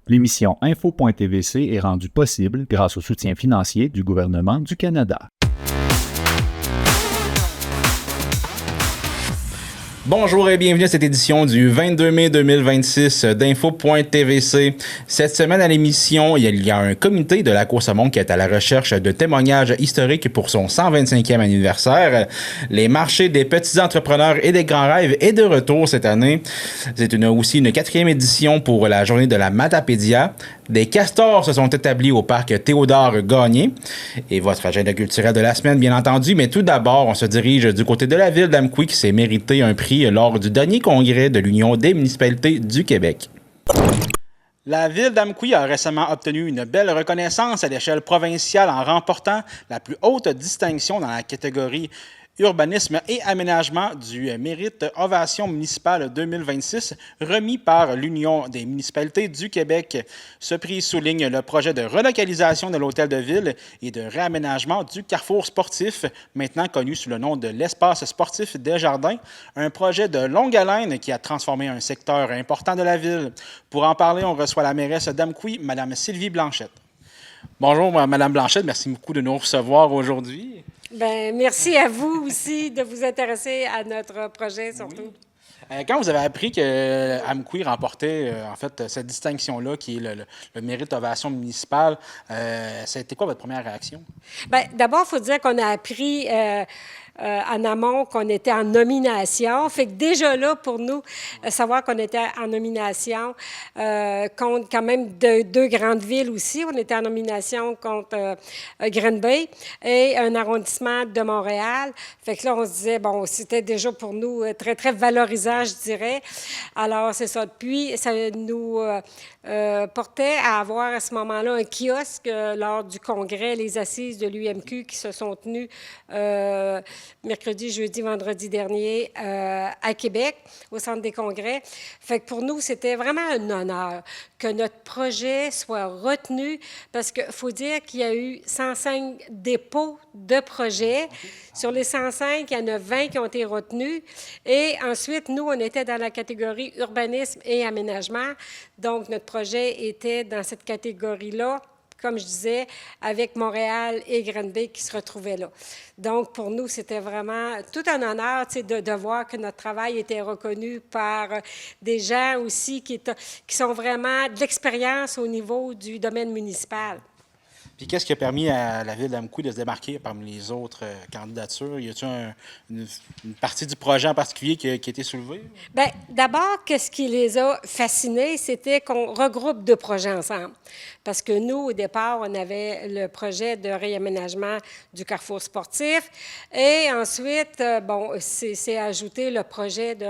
L'émission Info.tvc est rendue possible grâce au soutien financier du gouvernement du Canada. Bonjour et bienvenue à cette édition du 22 mai 2026 d'Info.tvc. Cette semaine à l'émission, il y a un comité de la course à monde qui est à la recherche de témoignages historiques pour son 125e anniversaire. Les marchés des petits entrepreneurs et des grands rêves est de retour cette année. C'est aussi une 4e édition pour la journée de la Matapédia. Des castors se sont établis au parc Théodore-Gagné. Et votre agenda culturel de la semaine, bien entendu. Mais tout d'abord, on se dirige du côté de la ville d'Amqui qui s'est mérité un prix lors du dernier congrès de l'Union des municipalités du Québec. La ville d'Amqui a récemment obtenu une belle reconnaissance à l'échelle provinciale en remportant la plus haute distinction dans la catégorie Urbanisme et aménagement du mérite Ovation municipale 2026 remis par l'Union des municipalités du Québec. Ce prix souligne le projet de relocalisation de l'hôtel de ville et de réaménagement du carrefour sportif, maintenant connu sous le nom de l'espace sportif Desjardins, un projet de longue haleine qui a transformé un secteur important de la ville. Pour en parler, on reçoit la mairesse d'Amqui, Mme Sylvie Blanchette. Bonjour, Mme Blanchette, merci beaucoup de nous recevoir aujourd'hui. Bien, merci à vous aussi de vous intéresser à notre projet, surtout. Oui. Quand vous avez appris que Amqui remportait en fait cette distinction-là, qui est le mérite ovation municipale, ça a été quoi votre première réaction? Bien, d'abord, il faut dire qu'on a appris en amont qu'on était en nomination. Fait que déjà là, pour nous, savoir qu'on était en nomination contre quand même deux grandes villes aussi. On était en nomination contre Green Bay et un arrondissement de Montréal. Fait que là, on se disait, bon, c'était déjà pour nous très, très valorisant, je dirais. Alors, c'est ça. Puis, ça nous portait à avoir à ce moment-là un kiosque lors du congrès, les assises de l'UMQ qui se sont tenues mercredi, jeudi, vendredi dernier à Québec, au Centre des congrès. Fait que pour nous, c'était vraiment un honneur que notre projet soit retenu parce qu'il faut dire qu'il y a eu 105 dépôts de projets. Sur les 105, il y en a 20 qui ont été retenus. Et ensuite, nous, on était dans la catégorie urbanisme et aménagement. Donc, notre projet était dans cette catégorie-là, comme je disais, avec Montréal et Green Bay qui se retrouvaient là. Donc, pour nous, c'était vraiment tout un honneur de voir que notre travail était reconnu par des gens aussi qui sont vraiment de l'expérience au niveau du domaine municipal. Puis qu'est-ce qui a permis à la ville d'Amqui de se démarquer parmi les autres candidatures? Y a-t-il une partie du projet en particulier qui a été soulevée? Bien, d'abord, qu'est-ce qui les a fascinés, c'était qu'on regroupe deux projets ensemble. Parce que nous, au départ, on avait le projet de réaménagement du carrefour sportif. Et ensuite, bon, c'est ajouté le projet de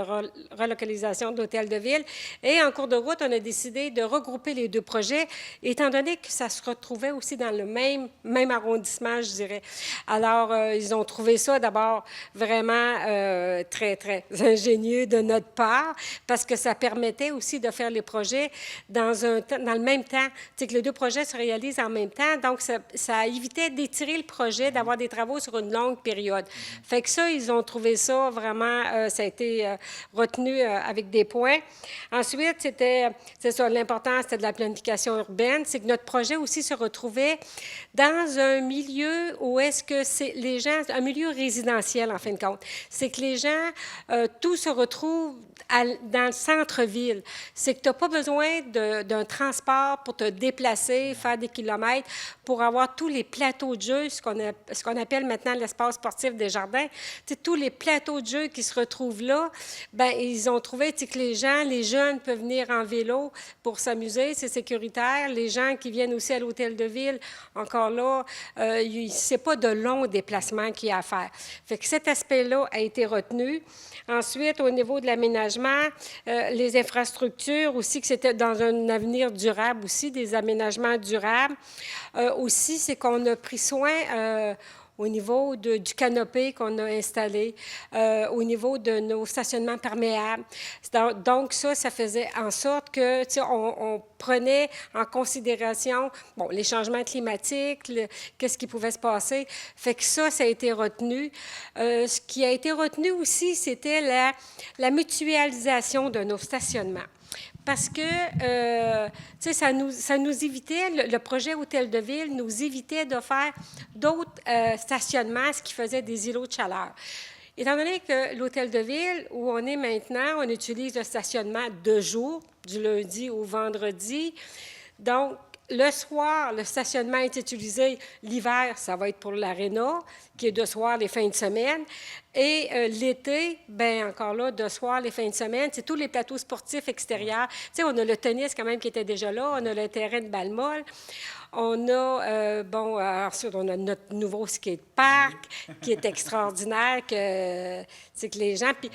relocalisation de l'hôtel de ville. Et en cours de route, on a décidé de regrouper les deux projets, étant donné que ça se retrouvait aussi dans le même arrondissement, je dirais. Alors, ils ont trouvé ça d'abord vraiment très, très ingénieux de notre part, parce que ça permettait aussi de faire les projets dans le même temps. Tu sais, que les deux projets se réalisent en même temps, donc ça évitait d'étirer le projet, d'avoir des travaux sur une longue période. Fait que ça, ils ont trouvé ça vraiment, ça a été retenu avec des points. Ensuite, c'est ça, l'important, c'était de la planification urbaine, c'est que notre projet aussi se retrouvait dans un milieu où est-ce que c'est les gens, un milieu résidentiel en fin de compte. C'est que les gens, tout se retrouve dans le centre-ville. C'est que tu n'as pas besoin d'un transport pour te déplacer, faire des kilomètres, pour avoir tous les plateaux de jeux, ce qu'on appelle maintenant l'espace sportif des jardins. Tu sais, tous les plateaux de jeux qui se retrouvent là, bien, ils ont trouvé que les jeunes peuvent venir en vélo pour s'amuser, c'est sécuritaire. Les gens qui viennent aussi à l'hôtel de ville, encore là, c'est pas de longs déplacements qu'il y a à faire. Fait que cet aspect-là a été retenu. Ensuite, au niveau de l'aménagement, les infrastructures aussi, que c'était dans un avenir durable aussi, des aménagements durables. Aussi, c'est qu'on a pris soin au niveau du canopé qu'on a installé, au niveau de nos stationnements perméables. Donc, ça faisait en sorte que, tu sais, on prenait en considération, bon, les changements climatiques, qu'est-ce qui pouvait se passer. Fait que ça a été retenu. Ce qui a été retenu aussi, c'était la mutualisation de nos stationnements. parce que, tu sais, ça nous évitait, le projet Hôtel de Ville nous évitait de faire d'autres stationnements, ce qui faisait des îlots de chaleur. Étant donné que l'Hôtel de Ville, où on est maintenant, on utilise le stationnement de jour, du lundi au vendredi. Donc, le soir, le stationnement est utilisé. L'hiver, ça va être pour l'aréna, qui est de soir les fins de semaine. Et l'été, bien encore là, de soir les fins de semaine, c'est tous les plateaux sportifs extérieurs. Tu sais, on a le tennis quand même qui était déjà là, on a le terrain de balle molle. On a, ensuite, on a notre nouveau skatepark qui est extraordinaire, c'est que les gens, puis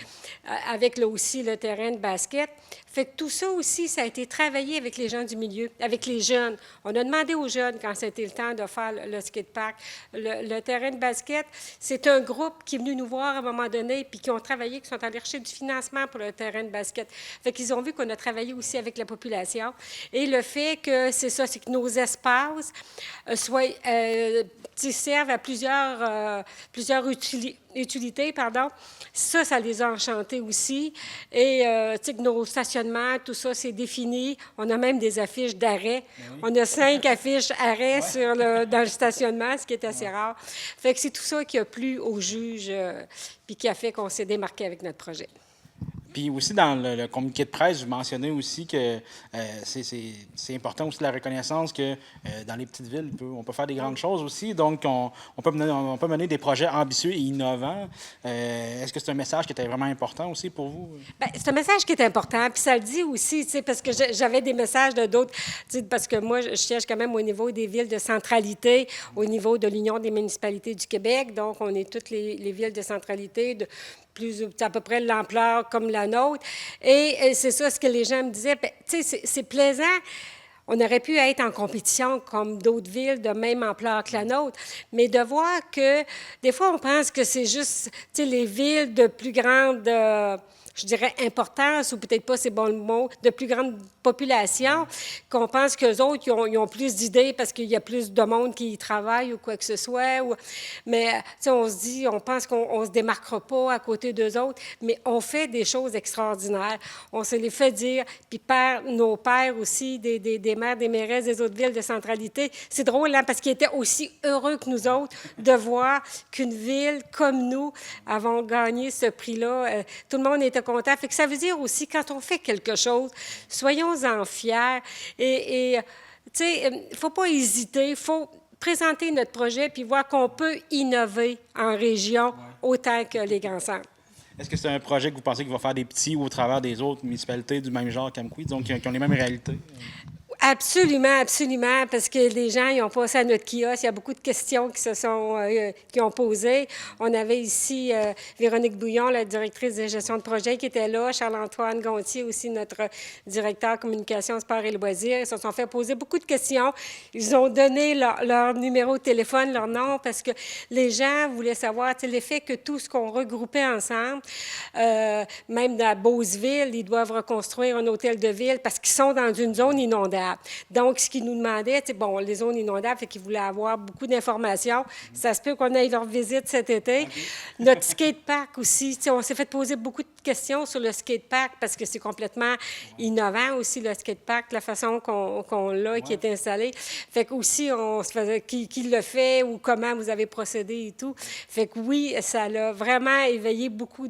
avec là aussi le terrain de basket. Fait que tout ça aussi, ça a été travaillé avec les gens du milieu, avec les jeunes. On a demandé aux jeunes, quand c'était le temps de faire le skatepark, le terrain de basket, c'est un groupe qui est venu nous voir à un moment donné, puis qui ont travaillé, qui sont allés chercher du financement pour le terrain de basket. Fait qu'ils ont vu qu'on a travaillé aussi avec la population. Et le fait que, c'est ça, c'est que nos espaces servent à plusieurs utilités, pardon. Ça les a enchantés aussi. Et, tu sais, que nos stationnements, tout ça, c'est défini. On a même des affiches d'arrêt. Oui. On a 5 affiches arrêt dans le stationnement, ce qui est assez rare. Fait que c'est tout ça qui a plu aux juges, puis qui a fait qu'on s'est démarqué avec notre projet. Puis aussi, dans le communiqué de presse, vous mentionnez aussi que c'est important aussi la reconnaissance que dans les petites villes, on peut faire des grandes choses aussi. Donc, on peut mener des projets ambitieux et innovants. Est-ce que c'est un message qui était vraiment important aussi pour vous? Bien, c'est un message qui est important. Puis ça le dit aussi, tu sais, parce que j'avais des messages de d'autres, tu sais, parce que moi, je cherche quand même au niveau des villes de centralité, au niveau de l'Union des municipalités du Québec. Donc, on est toutes les villes de centralité, plus à peu près l'ampleur comme la nôtre. Et c'est ça ce que les gens me disaient. Tu sais, c'est plaisant. On aurait pu être en compétition comme d'autres villes de même ampleur que la nôtre, mais de voir que des fois, on pense que c'est juste, tu sais, les villes de plus grande, je dirais, importance, ou peut-être pas c'est bon le mot, de plus grande population, qu'on pense qu'eux autres, ils ont plus d'idées parce qu'il y a plus de monde qui y travaille ou quoi que ce soit. Mais, tu sais, on se dit, on pense qu'on ne se démarquera pas à côté d'eux autres, mais on fait des choses extraordinaires. On se les fait dire, puis nos pères aussi, des maires, des mairesses des autres villes de centralité. C'est drôle, hein, parce qu'ils étaient aussi heureux que nous autres de voir qu'une ville comme nous avons gagné ce prix-là. Tout le monde était content. Fait que ça veut dire aussi, quand on fait quelque chose, soyons-en fiers. Et tu sais, il ne faut pas hésiter. Il faut présenter notre projet puis voir qu'on peut innover en région autant que les grands centres. Est-ce que c'est un projet que vous pensez qu'il va faire des petits ou au travers des autres municipalités du même genre qu'Amqui, donc qui ont les mêmes réalités? Absolument, absolument, parce que les gens, ils ont passé à notre kiosque. Il y a beaucoup de questions qui ont posées. On avait ici Véronique Bouillon, la directrice de gestion de projet, qui était là. Charles-Antoine Gontier, aussi notre directeur communication, sport et loisirs. Ils se sont fait poser beaucoup de questions. Ils ont donné leur numéro de téléphone, leur nom, parce que les gens voulaient savoir l'effet que tout ce qu'on regroupait ensemble, même dans Beauceville, ils doivent reconstruire un hôtel de ville parce qu'ils sont dans une zone inondable. Donc, ce qu'ils nous demandaient, bon, les zones inondables, fait qu'ils voulaient avoir beaucoup d'informations. Ça se peut qu'on aille leur visite cet été. Notre skatepark aussi, on s'est fait poser beaucoup de questions sur le skatepark parce que c'est complètement innovant aussi, le skatepark, la façon qu'on l'a, qui est installé. Fait qu'aussi, on se faisait qui le fait ou comment vous avez procédé et tout. Fait que oui, ça a vraiment éveillé beaucoup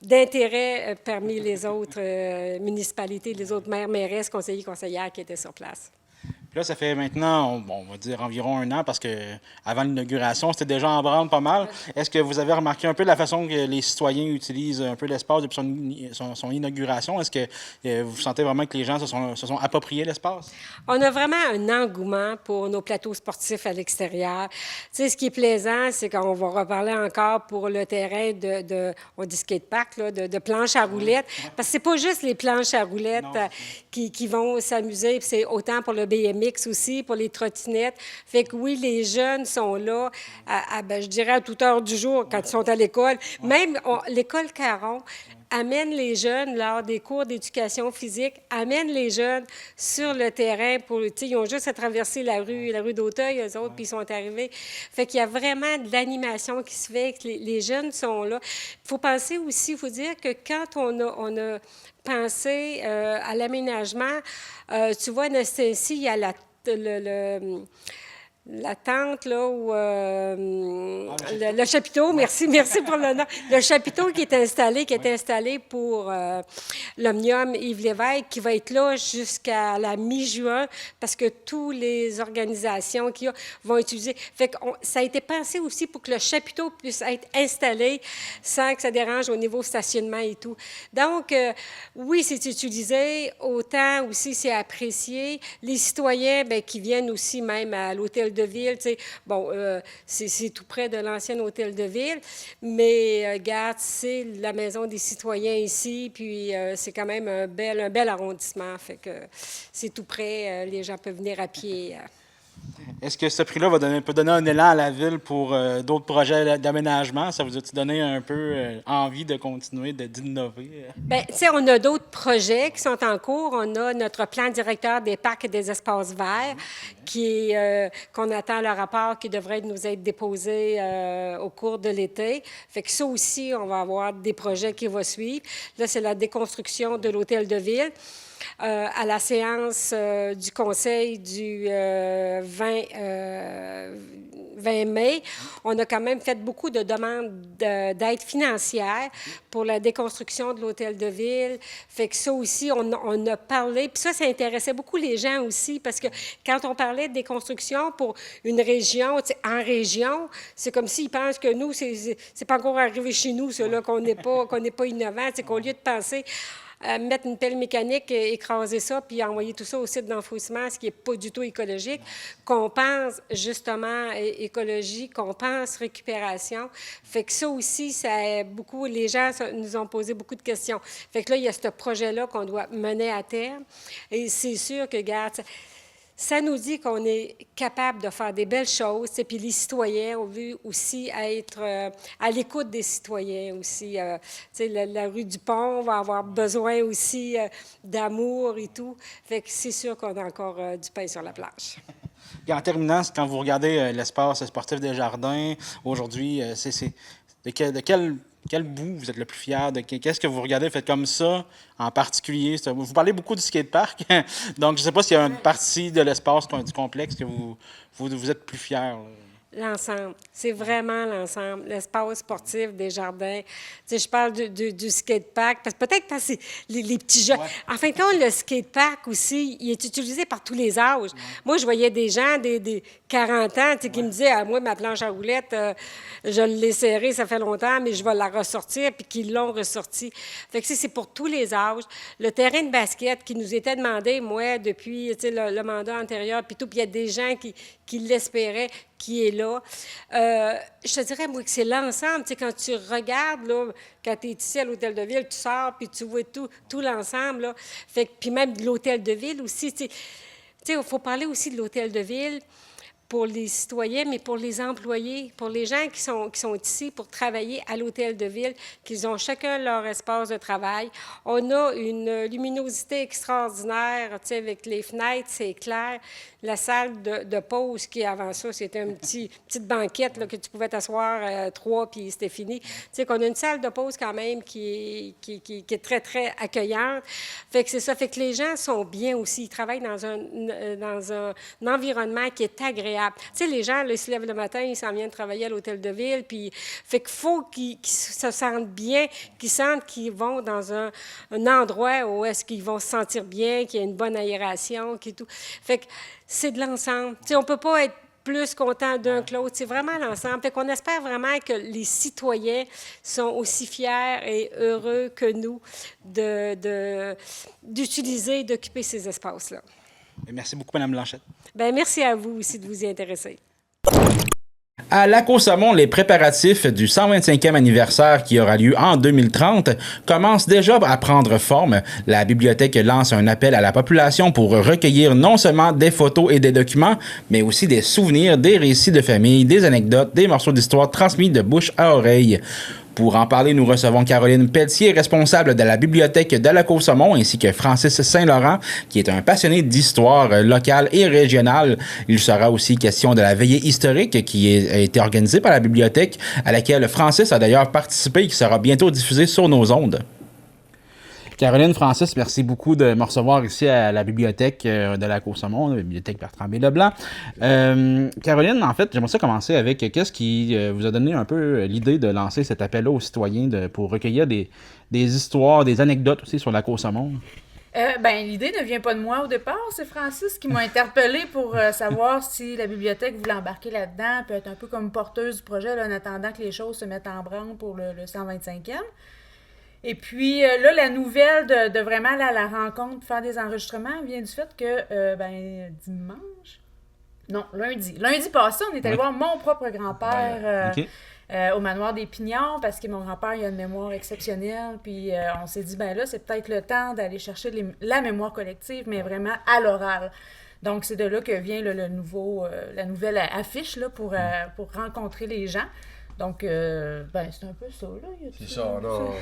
d'intérêt parmi les autres municipalités, les autres maires, mairesses, conseillers, conseillères qui étaient sur place. Puis là, ça fait maintenant, on va dire environ 1 an, parce qu'avant l'inauguration, c'était déjà en branle pas mal. Est-ce que vous avez remarqué un peu la façon que les citoyens utilisent un peu l'espace depuis son inauguration? Est-ce que vous sentez vraiment que les gens se sont appropriés l'espace? On a vraiment un engouement pour nos plateaux sportifs à l'extérieur. Tu sais, ce qui est plaisant, c'est qu'on va reparler encore pour le terrain on dit skatepark, là, de planches à roulettes. Parce que c'est pas juste les planches à roulettes qui vont s'amuser, c'est autant pour le BMX aussi, pour les trottinettes. Fait que oui, les jeunes sont là, je dirais à toute heure du jour quand ils sont à l'école. Même l'école Caron, amène les jeunes lors des cours d'éducation physique, amène les jeunes sur le terrain pour, tu sais, ils ont juste à traverser la rue d'Auteuil, eux autres, puis ils sont arrivés. Fait qu'il y a vraiment de l'animation qui se fait, que les jeunes sont là. Il faut penser aussi, il faut dire que quand on a pensé à l'aménagement, tu vois, ici, il y a la tente, là, où le chapiteau, merci pour le nom. Le chapiteau qui est installé pour l'Omnium Yves Lévesque, qui va être là jusqu'à la mi-juin, parce que toutes les organisations qu'il y a vont utiliser. Fait que ça a été pensé aussi pour que le chapiteau puisse être installé sans que ça dérange au niveau stationnement et tout. Donc, oui, c'est utilisé, autant aussi c'est apprécié. Les citoyens, bien, qui viennent aussi même à l'hôtel de ville, tu sais, bon, c'est tout près de l'ancien hôtel de ville, mais regarde, c'est la maison des citoyens ici, puis c'est quand même un bel arrondissement, fait que c'est tout près, les gens peuvent venir à pied. Est-ce que ce prix-là peut donner un élan à la ville pour d'autres projets d'aménagement? Ça vous a-t-il donné un peu envie de continuer, d'innover? Bien, tu sais, on a d'autres projets qui sont en cours. On a notre plan directeur des parcs et des espaces verts qu'on attend le rapport qui devrait nous être déposé au cours de l'été. Fait que ça aussi, on va avoir des projets qui vont suivre. Là, c'est la déconstruction de l'hôtel de ville. À la séance du Conseil du 20 mai, on a quand même fait beaucoup de demandes d'aide financière pour la déconstruction de l'hôtel de ville. Fait que ça aussi, on a parlé. Puis ça intéressait beaucoup les gens aussi, parce que quand on parlait de déconstruction pour une région, en région, c'est comme s'ils pensent que nous, c'est pas encore arrivé chez nous, ça, là, qu'on n'est pas innovant. C'est qu'au lieu de penser mettre une pelle mécanique, écraser ça, puis envoyer tout ça au site d'enfouissement, ce qui n'est pas du tout écologique, qu'on pense justement écologie, qu'on pense récupération. Fait que ça aussi, les gens nous ont posé beaucoup de questions. Fait que là, il y a ce projet-là qu'on doit mener à terme. Et c'est sûr que, regarde, ça nous dit qu'on est capable de faire des belles choses. Puis les citoyens ont vu aussi être à l'écoute des citoyens aussi. La rue du Pont va avoir besoin aussi d'amour et tout. Fait que c'est sûr qu'on a encore du pain sur la planche. Et en terminant, quand vous regardez l'espace sportif des Jardins, aujourd'hui, de quel bout vous êtes le plus fier? Qu'est-ce que vous regardez, faites comme ça en particulier? Vous parlez beaucoup du skatepark, donc je ne sais pas s'il y a une partie de l'espace du complexe que vous êtes plus fier. Là. L'ensemble. C'est vraiment l'ensemble. L'espace sportif des Jardins. Tu sais, je parle du skatepark, peut-être parce que les petits jeunes. Ouais. En fin de compte, le skatepark aussi, il est utilisé par tous les âges. Ouais. Moi, je voyais des gens, des 40 ans, tu sais, qui me disaient, ah, moi, ma planche à roulettes, je l'ai serrée, ça fait longtemps, mais je vais la ressortir, puis qu'ils l'ont ressortie. Fait que c'est pour tous les âges. Le terrain de basket qui nous était demandé, moi, depuis le mandat antérieur, puis tout, puis il y a des gens qui l'espéraient, qui est là. Je te dirais, moi, que c'est l'ensemble. Tu sais, quand tu regardes, là, quand tu es ici à l'hôtel de ville, tu sors, puis tu vois tout l'ensemble, là. Fait que, puis même de l'hôtel de ville aussi. Tu sais, il faut parler aussi de l'hôtel de ville pour les citoyens, mais pour les employés, pour les gens qui sont ici pour travailler à l'hôtel de ville, qu'ils ont chacun leur espace de travail. On a une luminosité extraordinaire, tu sais, avec les fenêtres, c'est clair. La salle de pause, qui avant ça, c'était une petite banquette là, que tu pouvais t'asseoir 3, puis c'était fini. Tu sais, qu'on a une salle de pause quand même qui est très, très accueillante. Fait que c'est ça. Fait que les gens sont bien aussi. Ils travaillent dans un environnement qui est agréable. Tu sais, les gens, là, ils se lèvent le matin, ils s'en viennent travailler à l'hôtel de ville, puis fait qu'il faut qu'ils se sentent bien, qu'ils sentent qu'ils vont dans un endroit où est-ce qu'ils vont se sentir bien, qu'il y a une bonne aération, qu'il tout. Fait que c'est de l'ensemble. Tu sais, on peut pas être plus content d'un que l'autre. C'est vraiment l'ensemble. Fait qu'on espère vraiment que les citoyens sont aussi fiers et heureux que nous d'utiliser et d'occuper ces espaces-là. Merci beaucoup, Mme Blanchette. Bien, merci à vous aussi de vous y intéresser. À Lac-aux-Saumons, les préparatifs du 125e anniversaire qui aura lieu en 2030 commencent déjà à prendre forme. La bibliothèque lance un appel à la population pour recueillir non seulement des photos et des documents, mais aussi des souvenirs, des récits de famille, des anecdotes, des morceaux d'histoire transmis de bouche à oreille. Pour en parler, nous recevons Caroline Pelletier, responsable de la bibliothèque de la Côte-Saumon, ainsi que Francis Saint-Laurent, qui est un passionné d'histoire locale et régionale. Il sera aussi question de la veillée historique qui a été organisée par la bibliothèque, à laquelle Francis a d'ailleurs participé et qui sera bientôt diffusée sur nos ondes. Caroline, Francis, merci beaucoup de me recevoir ici à la bibliothèque de la Côte-Saumon, la bibliothèque Bertrand-B-Leblanc. Caroline, en fait, j'aimerais ça commencer avec qu'est-ce qui vous a donné un peu l'idée de lancer cet appel-là aux citoyens pour recueillir des histoires, des anecdotes aussi sur la Côte-Saumon? L'idée ne vient pas de moi au départ, c'est Francis qui m'a interpellée pour savoir si la bibliothèque voulait embarquer là-dedans, peut être un peu comme porteuse du projet là, en attendant que les choses se mettent en branle pour le 125e. Et puis là, la nouvelle de vraiment aller à la rencontre, faire des enregistrements, vient du fait que lundi passé, on est allé voir mon propre grand-père au manoir des Pignons, parce que mon grand-père, il a une mémoire exceptionnelle, puis on s'est dit, là, c'est peut-être le temps d'aller chercher la mémoire collective, mais vraiment à l'oral. Donc, c'est de là que vient la nouvelle affiche là, pour rencontrer les gens. Donc, c'est un peu ça, là. C'est ça, non.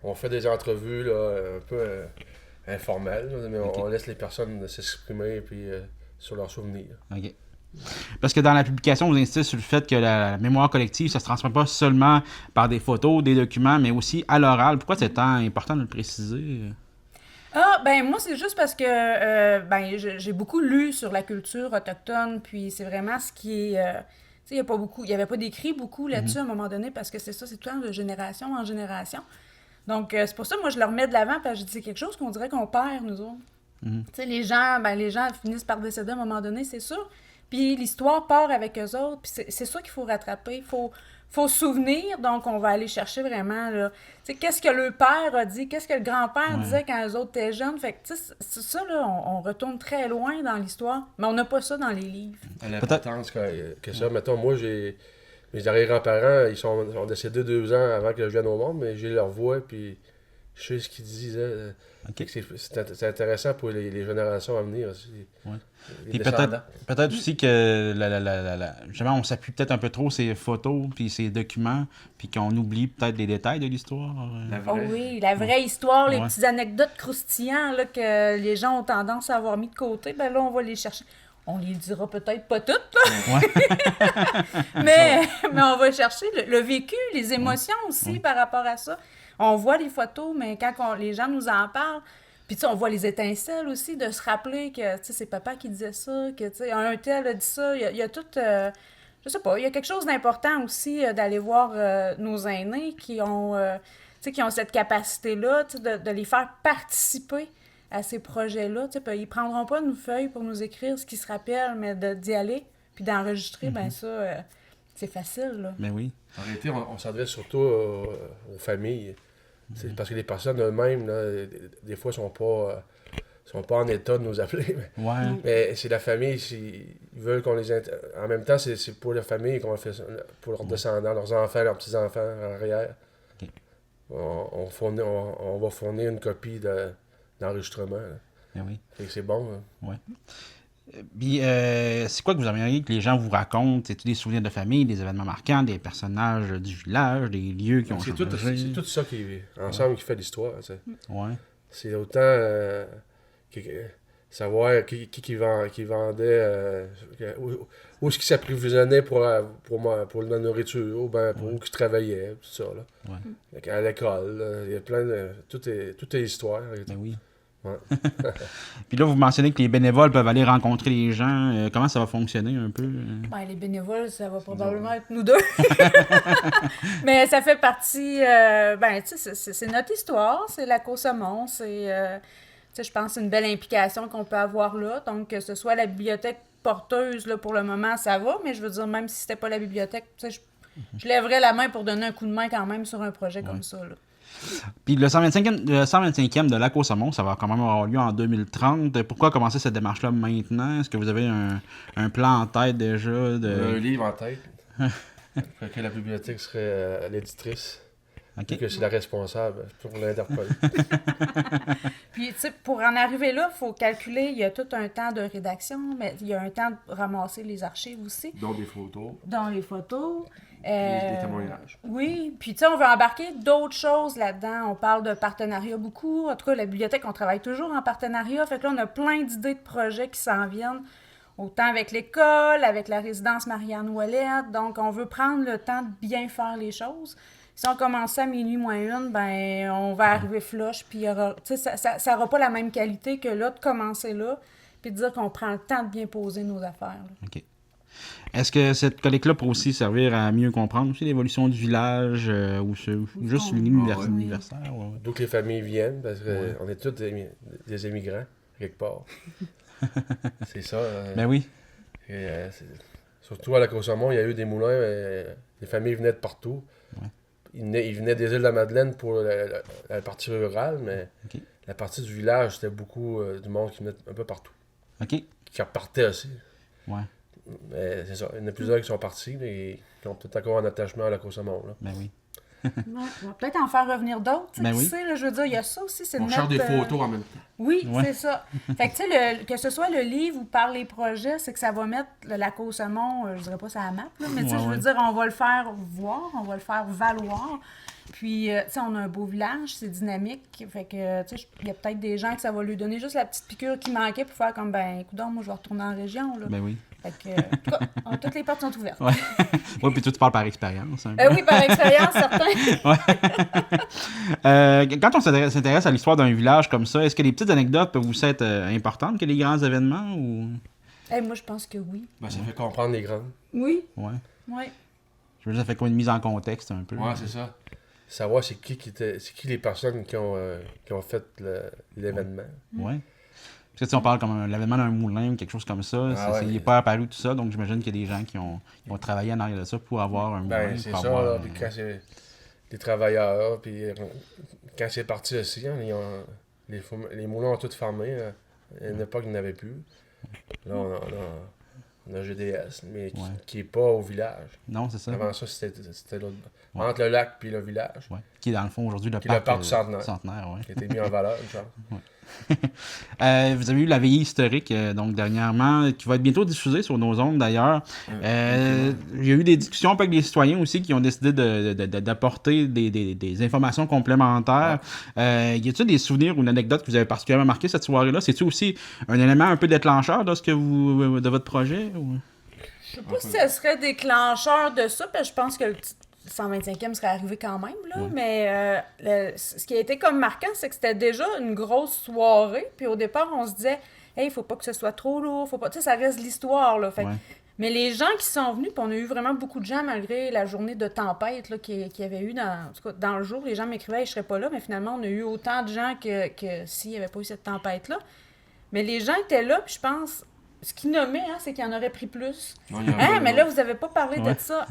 on fait des entrevues, là, un peu informelles, là, mais on laisse les personnes s'exprimer puis, sur leurs souvenirs. OK. Parce que dans la publication, vous insistez sur le fait que la mémoire collective, ça se transmet pas seulement par des photos, des documents, mais aussi à l'oral. Pourquoi c'est tant important de le préciser? Moi, c'est juste parce que j'ai beaucoup lu sur la culture autochtone, puis c'est vraiment ce qui est... il n'y avait pas d'écrit beaucoup là-dessus à un moment donné, parce que c'est ça, c'est tout le temps de génération en génération. Donc, c'est pour ça que moi, je le remets de l'avant, parce que je dis, c'est quelque chose qu'on dirait qu'on perd, nous autres. Les gens finissent par décéder à un moment donné, c'est sûr. Puis l'histoire part avec eux autres, puis c'est ça qu'il faut rattraper. Il faut se souvenir, donc on va aller chercher vraiment, là, qu'est-ce que le père a dit, qu'est-ce que le grand-père disait quand eux autres étaient jeunes. Fait que, c'est ça, là, on retourne très loin dans l'histoire, mais on n'a pas ça dans les livres. L'importance que ça, mettons, moi, mes arrière-grands-parents, ils sont décédés 2 ans avant que je vienne au monde, mais j'ai leur voix, puis je sais ce qu'ils disaient. Okay. C'est intéressant pour les générations à venir aussi. Ouais. Puis peut-être aussi que justement, on s'appuie peut-être un peu trop sur ces photos puis ces documents, puis qu'on oublie peut-être les détails de l'histoire. La vraie histoire, les petites anecdotes croustillantes là, que les gens ont tendance à avoir mis de côté, là, on va les chercher. On les dira peut-être pas toutes, là. mais on va chercher le vécu, les émotions aussi par rapport à ça. On voit les photos, mais quand les gens nous en parlent, puis on voit les étincelles aussi, de se rappeler que c'est papa qui disait ça, que un tel a dit ça. Il y a tout, je sais pas, il y a quelque chose d'important aussi d'aller voir nos aînés qui ont cette capacité-là, de les faire participer à ces projets-là. Ils ne prendront pas une feuille pour nous écrire ce qu'ils se rappellent, mais d'y aller, puis d'enregistrer, c'est facile. Là. Ben oui. En réalité, on s'adresse surtout aux familles. C'est parce que les personnes eux-mêmes, là, des fois, sont pas en état de nous appeler. Mais c'est la famille, ils veulent qu'on les... En même temps, c'est pour la famille qu'on fait ça, pour leurs descendants, leurs enfants, leurs petits-enfants en arrière. Okay. On va fournir une copie d'enregistrement. Ben oui. Et c'est bon. Oui. Puis, c'est quoi que vous aimeriez que les gens vous racontent? C'est-tu des souvenirs de famille, des événements marquants, des personnages du village, des lieux qui ont changé? C'est tout ça qui ensemble qui fait l'histoire. Ouais. C'est autant savoir qui vendait, où est-ce qui s'approvisionnait pour la nourriture, ou pour où qui travaillait, tout ça. Là. Ouais. À l'école, il y a plein de... Tout est histoire. Ben oui. Ouais. Puis là, vous mentionnez que les bénévoles peuvent aller rencontrer les gens. Comment ça va fonctionner un peu? Les bénévoles, ça va probablement être nous deux. Mais ça fait partie... c'est notre histoire, c'est la Côte-Saumon, c'est... je pense que c'est une belle implication qu'on peut avoir là. Donc, que ce soit la bibliothèque porteuse, là, pour le moment, ça va. Mais je veux dire, même si c'était pas la bibliothèque, je lèverais la main pour donner un coup de main quand même sur un projet comme ça, là. Puis le 125e de la Côte-Saumon, ça va quand même avoir lieu en 2030. Pourquoi commencer cette démarche-là maintenant? Est-ce que vous avez un plan en tête déjà? Un livre en tête. Que la bibliothèque serait l'éditrice. Vu que c'est la responsable pour l'interpeller. Puis, tu sais, pour en arriver là, il faut calculer, il y a tout un temps de rédaction, mais il y a un temps de ramasser les archives aussi. Dont des photos. Dans les photos. Des témoignages. Oui, puis tu sais, on veut embarquer d'autres choses là-dedans. On parle de partenariat beaucoup. En tout cas, la bibliothèque, on travaille toujours en partenariat. Fait que là, on a plein d'idées de projets qui s'en viennent. Autant avec l'école, avec la résidence Marianne Ouellette. Donc, on veut prendre le temps de bien faire les choses. Si on commence à minuit moins une, ben on va arriver flush, puis ça n'aura pas la même qualité que là, de commencer là, puis de dire qu'on prend le temps de bien poser nos affaires. Là. OK. Est-ce que cette collecte-là peut aussi servir à mieux comprendre aussi l'évolution du village ou juste l'universitaire? Ouais. D'où que les familles viennent, parce qu'on est tous des émigrants, quelque part. C'est ça. Ben oui. Surtout à la Côte-Saumon, il y a eu des moulins, les familles venaient de partout. Ouais. Ils venaient des Îles-de-la-Madeleine pour la partie rurale, mais la partie du village, c'était beaucoup du monde qui venait un peu partout. OK. Qui repartait aussi. Ouais. Mais c'est ça. Il y en a plusieurs qui sont partis et qui ont peut-être encore un attachement à la Côte-Saumon. Ben oui. Ouais, on va peut-être en faire revenir d'autres. Ben oui. Là, je veux dire, il y a ça aussi. C'est On cherche des photos en même temps. Oui, c'est ça. Fait que, tu sais, que ce soit le livre ou par les projets, c'est que ça va mettre la Côte-Saumon, je dirais pas ça à la map, là, mais tu sais, je veux dire, on va le faire voir, on va le faire valoir. Puis, tu sais, on a un beau village, c'est dynamique. Fait que, tu sais, il y a peut-être des gens que ça va lui donner juste la petite piqûre qui manquait pour faire comme, ben, écoute, moi, je vais retourner en région. Là. Ben oui. Fait que, en tout cas, toutes les portes sont ouvertes. Ouais. Oui, puis toi, tu parles par expérience. Oui, par expérience, certain. Quand on s'intéresse à l'histoire d'un village comme ça, est-ce que les petites anecdotes peuvent vous être importantes que les grands événements? Ou... Moi, je pense que oui. Ben, ça fait comprendre les grandes. Oui. Ouais. Oui. Je veux dire, ça fait quoi une mise en contexte un peu? Ouais, c'est ça. Savoir c'est qui les personnes qui ont fait l'événement. Ouais. Parce que si on parle comme l'événement d'un moulin ou quelque chose comme ça, il n'est pas apparu tout ça, donc j'imagine qu'il y a des gens qui ont travaillé en arrière de ça pour avoir un moulin. Ben, c'est ça, là, puis quand c'est des travailleurs, puis quand c'est parti aussi, hein, les moulins ont tous fermé. À une époque, il n'y en avait plus. Là, on a GDS, mais qui n'est pas au village. Non, c'est ça. Avant ça, c'était l'autre. Entre le lac et le village. Ouais. Qui est dans le fond aujourd'hui le parc du Centenaire. Qui a été mis en valeur, je pense. Vous avez eu la veillée historique, donc dernièrement, qui va être bientôt diffusée sur nos ondes d'ailleurs. Il y a eu des discussions avec les citoyens aussi qui ont décidé d'apporter des informations complémentaires. Y a-t-il des souvenirs ou une anecdote que vous avez particulièrement marqué cette soirée-là? C'est-tu aussi un élément un peu déclencheur de votre projet? Ou... Je sais pas si ça serait déclencheur de ça, parce que je pense que le 125e serait arrivé quand même, là, mais ce qui a été comme marquant, c'est que c'était déjà une grosse soirée, puis au départ, on se disait « Hey, faut pas que ce soit trop lourd, faut pas... » Tu sais, ça reste l'histoire, là, fait mais les gens qui sont venus, puis on a eu vraiment beaucoup de gens, malgré la journée de tempête là, qu'il y avait eu, en tout cas, dans le jour, les gens m'écrivaient « Je serais pas là », mais finalement, on a eu autant de gens que s'il n'y avait pas eu cette tempête-là. Mais les gens étaient là, puis je pense... Ce qu'ils nommaient, c'est qu'il y en aurait pris plus. Mais là, vous n'avez pas parlé de ça.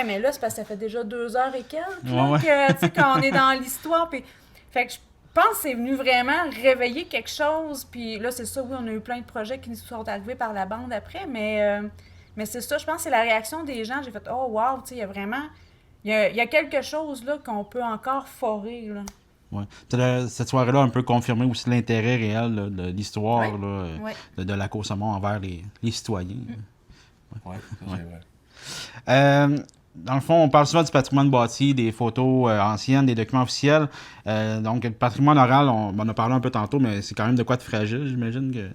Mais là, c'est parce que ça fait déjà 2 heures et quelques, quand on est dans l'histoire. Puis... Fait que je pense que c'est venu vraiment réveiller quelque chose. Puis là, c'est ça, oui, on a eu plein de projets qui nous sont arrivés par la bande après. Mais c'est ça, je pense que c'est la réaction des gens. J'ai fait « Oh, wow! » Tu sais, il y a vraiment... Il y a quelque chose là qu'on peut encore forer, là. Ouais. Cette soirée-là a un peu confirmé aussi l'intérêt réel là, de l'histoire de la Côte-Saumon envers les citoyens. Oui, c'est vrai. Dans le fond, on parle souvent du patrimoine bâti, des photos anciennes, des documents officiels. Donc, le patrimoine oral, on en a parlé un peu tantôt, mais c'est quand même de quoi de fragile, j'imagine.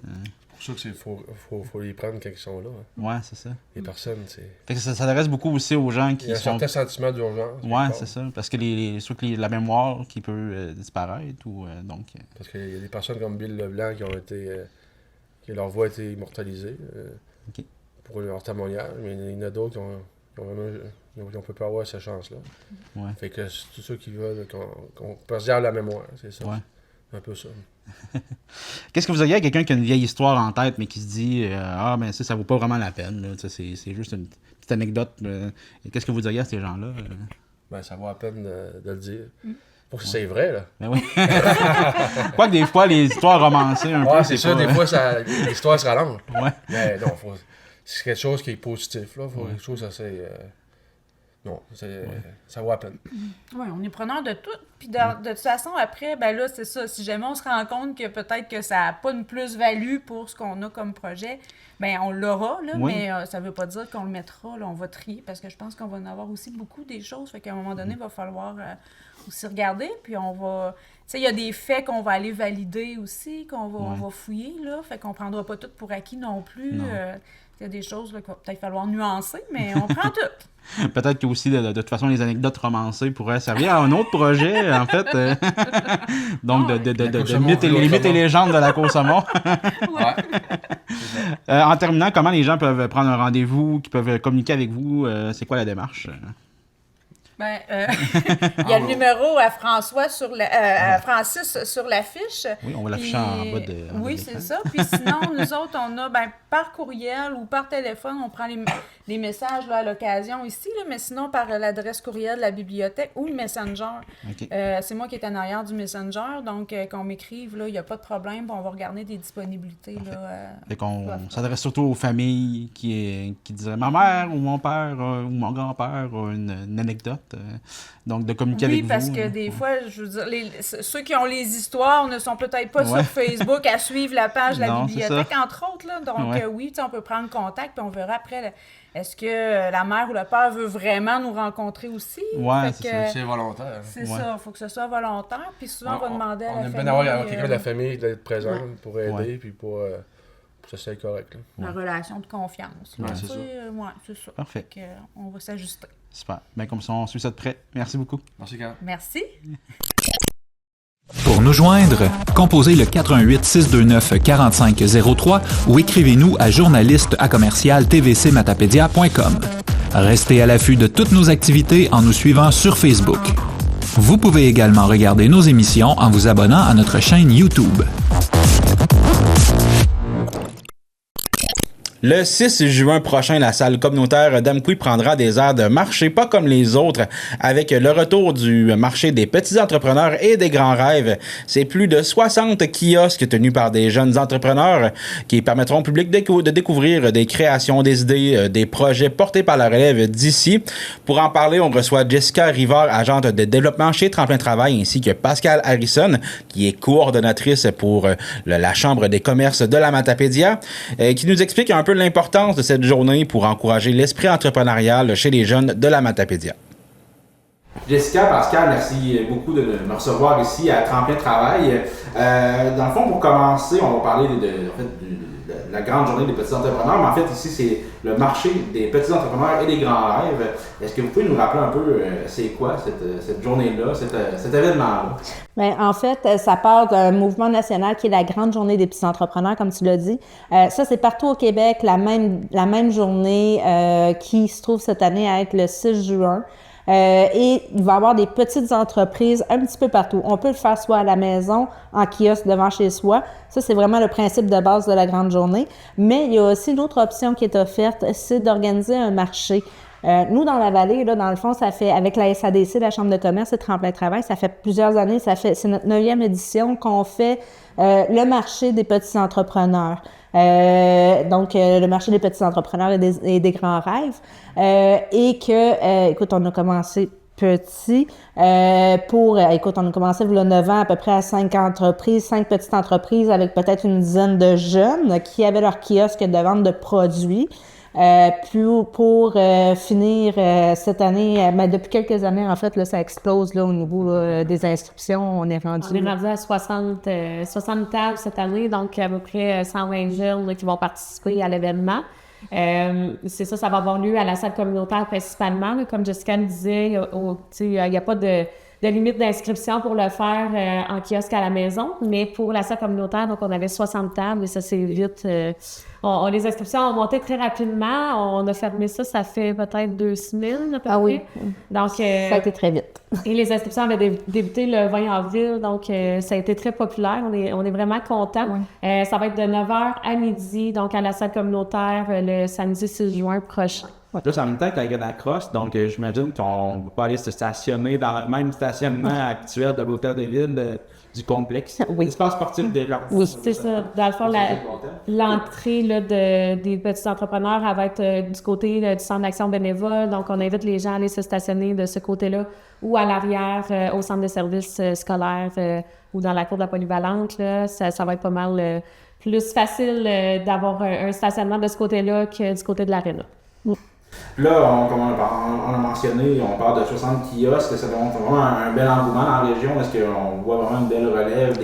C'est pour ça qu'il faut les prendre quand ils sont là. Hein. Ouais, c'est ça. Les personnes, c'est... Fait que ça s'adresse beaucoup aussi aux gens qui sont... Il y a un certain sentiment d'urgence. Ouais, c'est ça. Parce que la mémoire qui peut disparaître ou donc... Parce qu'il y a des personnes comme Bill Leblanc qui ont été... que leur voix a été immortalisée pour leur témoignage, mais il y en a d'autres qui ont peut pas avoir cette chance-là. Ouais. Fait que c'est tous ceux qui veulent qu'on préserve la mémoire, c'est ça. Ouais. Un peu ça. Qu'est-ce que vous auriez à quelqu'un qui a une vieille histoire en tête, mais qui se dit mais ça vaut pas vraiment la peine, là. C'est juste une petite anecdote. Qu'est-ce que vous diriez à ces gens-là? Ben, ça vaut la peine de le dire. Faut que c'est vrai, là. Ben oui. Quoique des fois, les histoires romancées un peu. C'est ça, des fois, l'histoire se rallonge. Ouais. Mais non, c'est quelque chose qui est positif, là. Faut quelque chose assez... Non, ça vaut à peine. Oui, on est preneur de tout. Puis de toute façon, après, ben là, c'est ça. Si jamais on se rend compte que peut-être que ça n'a pas une plus-value pour ce qu'on a comme projet, ben on l'aura, là, mais ça ne veut pas dire qu'on le mettra, là, on va trier, parce que je pense qu'on va en avoir aussi beaucoup des choses. Fait qu'à un moment donné, il va falloir aussi regarder, puis on va... Tu sais, il y a des faits qu'on va aller valider aussi, on va fouiller, là. Fait qu'on ne prendra pas tout pour acquis non plus. Il y a des choses là, qu'il va peut-être falloir nuancer, mais on prend tout. Peut-être que aussi, de toute façon, les anecdotes romancées pourraient servir à un autre projet, en fait. Donc, de mythes et légendes de la Côte-Saumon. En terminant, comment les gens peuvent prendre un rendez-vous, qui peuvent communiquer avec vous? C'est quoi la démarche? Ben, il y a le numéro à François à Francis sur l'affiche. Oui, on va l'afficher en bas de. Oui, c'est ça. Puis sinon, nous autres, on a par courriel ou par téléphone, on prend les messages là, à l'occasion ici, là, mais sinon par l'adresse courriel de la bibliothèque ou le Messenger. Okay. C'est moi qui est en arrière du Messenger, donc qu'on m'écrive, il n'y a pas de problème, on va regarder des disponibilités. Là, fait qu'on s'adresse surtout aux familles qui diraient ma mère ou mon père ou mon grand-père a une anecdote. Donc, de communiquer avec vous. Oui, parce que des fois, je veux dire, ceux qui ont les histoires ne sont peut-être pas sur Facebook à suivre la page de la bibliothèque, entre autres. Là. Donc, oui, on peut prendre contact, puis on verra après, est-ce que la mère ou le père veut vraiment nous rencontrer aussi? Oui, c'est volontaire. C'est ça, il faut que ce soit volontaire, puis souvent, on va demander à la famille... On aime bien avoir quelqu'un de la famille d'être présent pour aider, puis pour ça, c'est correct. La relation de confiance. Oui, c'est ça. C'est ça. Parfait. On va s'ajuster. Super. Bien, comme ça, on suit ça de près. Merci beaucoup. Merci, Carl. Merci. Pour nous joindre, composez le 418-629-4503 ou écrivez-nous à journaliste@tvcmatapedia.com. Restez à l'affût de toutes nos activités en nous suivant sur Facebook. Vous pouvez également regarder nos émissions en vous abonnant à notre chaîne YouTube. Le 6 juin prochain, la salle communautaire d'Amqui prendra des airs de marché pas comme les autres, avec le retour du marché des petits entrepreneurs et des grands rêves. C'est plus de 60 kiosques tenus par des jeunes entrepreneurs qui permettront au public de découvrir des créations, des idées, des projets portés par la relève d'ici. Pour en parler, on reçoit Jessica Rivard, agente de développement chez Tremplin Travail, ainsi que Pascal Harrison, qui est coordonnatrice pour la Chambre des commerces de la Matapédia, qui nous explique un peu l'importance de cette journée pour encourager l'esprit entrepreneurial chez les jeunes de la Matapédia. Jessica, Pascal, merci beaucoup de me recevoir ici à Tremplin Travail. Dans le fond, pour commencer, on va parler de la grande journée des petits entrepreneurs, mais en fait, ici, c'est le marché des petits entrepreneurs et des grands rêves. Est-ce que vous pouvez nous rappeler un peu c'est quoi cette journée-là, cet événement-là? Bien, en fait, ça part d'un mouvement national qui est la Grande Journée des petits entrepreneurs, comme tu l'as dit. Ça, c'est partout au Québec, la même journée qui se trouve cette année à être le 6 juin. Et il va y avoir des petites entreprises un petit peu partout. On peut le faire soit à la maison, en kiosque devant chez soi. Ça, c'est vraiment le principe de base de la Grande Journée. Mais il y a aussi une autre option qui est offerte, c'est d'organiser un marché. Nous, dans la vallée, là, dans le fond, ça fait, avec la SADC, la Chambre de commerce et Tremplin Travail, ça fait plusieurs années, c'est notre 9e édition qu'on fait le marché des petits entrepreneurs. Donc, le marché des petits entrepreneurs et des grands rêves. Et que, écoute, on a commencé petit. Écoute, on a commencé il y a 9 ans à peu près à 5 petites entreprises avec peut-être une dizaine de jeunes qui avaient leur kiosque de vente de produits. Pour finir cette année, depuis quelques années, en fait, là, ça explose là, au niveau des inscriptions. On est rendu à 60 tables cette année, donc à peu près 120 jeunes là, qui vont participer à l'événement. C'est ça va avoir lieu à la salle communautaire principalement. Là, comme Jessica le disait, il n'y a pas de limite d'inscription pour le faire en kiosque à la maison, mais pour la salle communautaire, donc on avait 60 tables et ça c'est vite. Les inscriptions ont monté très rapidement. On a fermé ça fait peut-être 2 semaines à peu près. Oui. Donc, ça a été très vite. Et les inscriptions avaient débuté le 20 avril, donc ça a été très populaire. On est vraiment contents. Oui. Ça va être de 9h à midi, donc à la salle communautaire le samedi 6 juin prochain. Là, en même temps qu'avec la crosse, donc j'imagine qu'on ne va pas aller se stationner dans le même stationnement actuel de l'hôtel de ville du complexe. Oui. Espace sportif déjà. Oui. C'est ça. Dans le fond, l'entrée là, des petits entrepreneurs, elle va être du côté du centre d'action bénévole. Donc, on invite les gens à aller se stationner de ce côté-là ou à l'arrière, au centre de services scolaires ou dans la cour de la polyvalente. Là. Ça va être pas mal plus facile d'avoir un stationnement de ce côté-là que du côté de l'aréna. Là, comme on a mentionné, on parle de 60 kiosques, ça demande vraiment un bel engouement dans la région. Est-ce qu'on voit vraiment une belle relève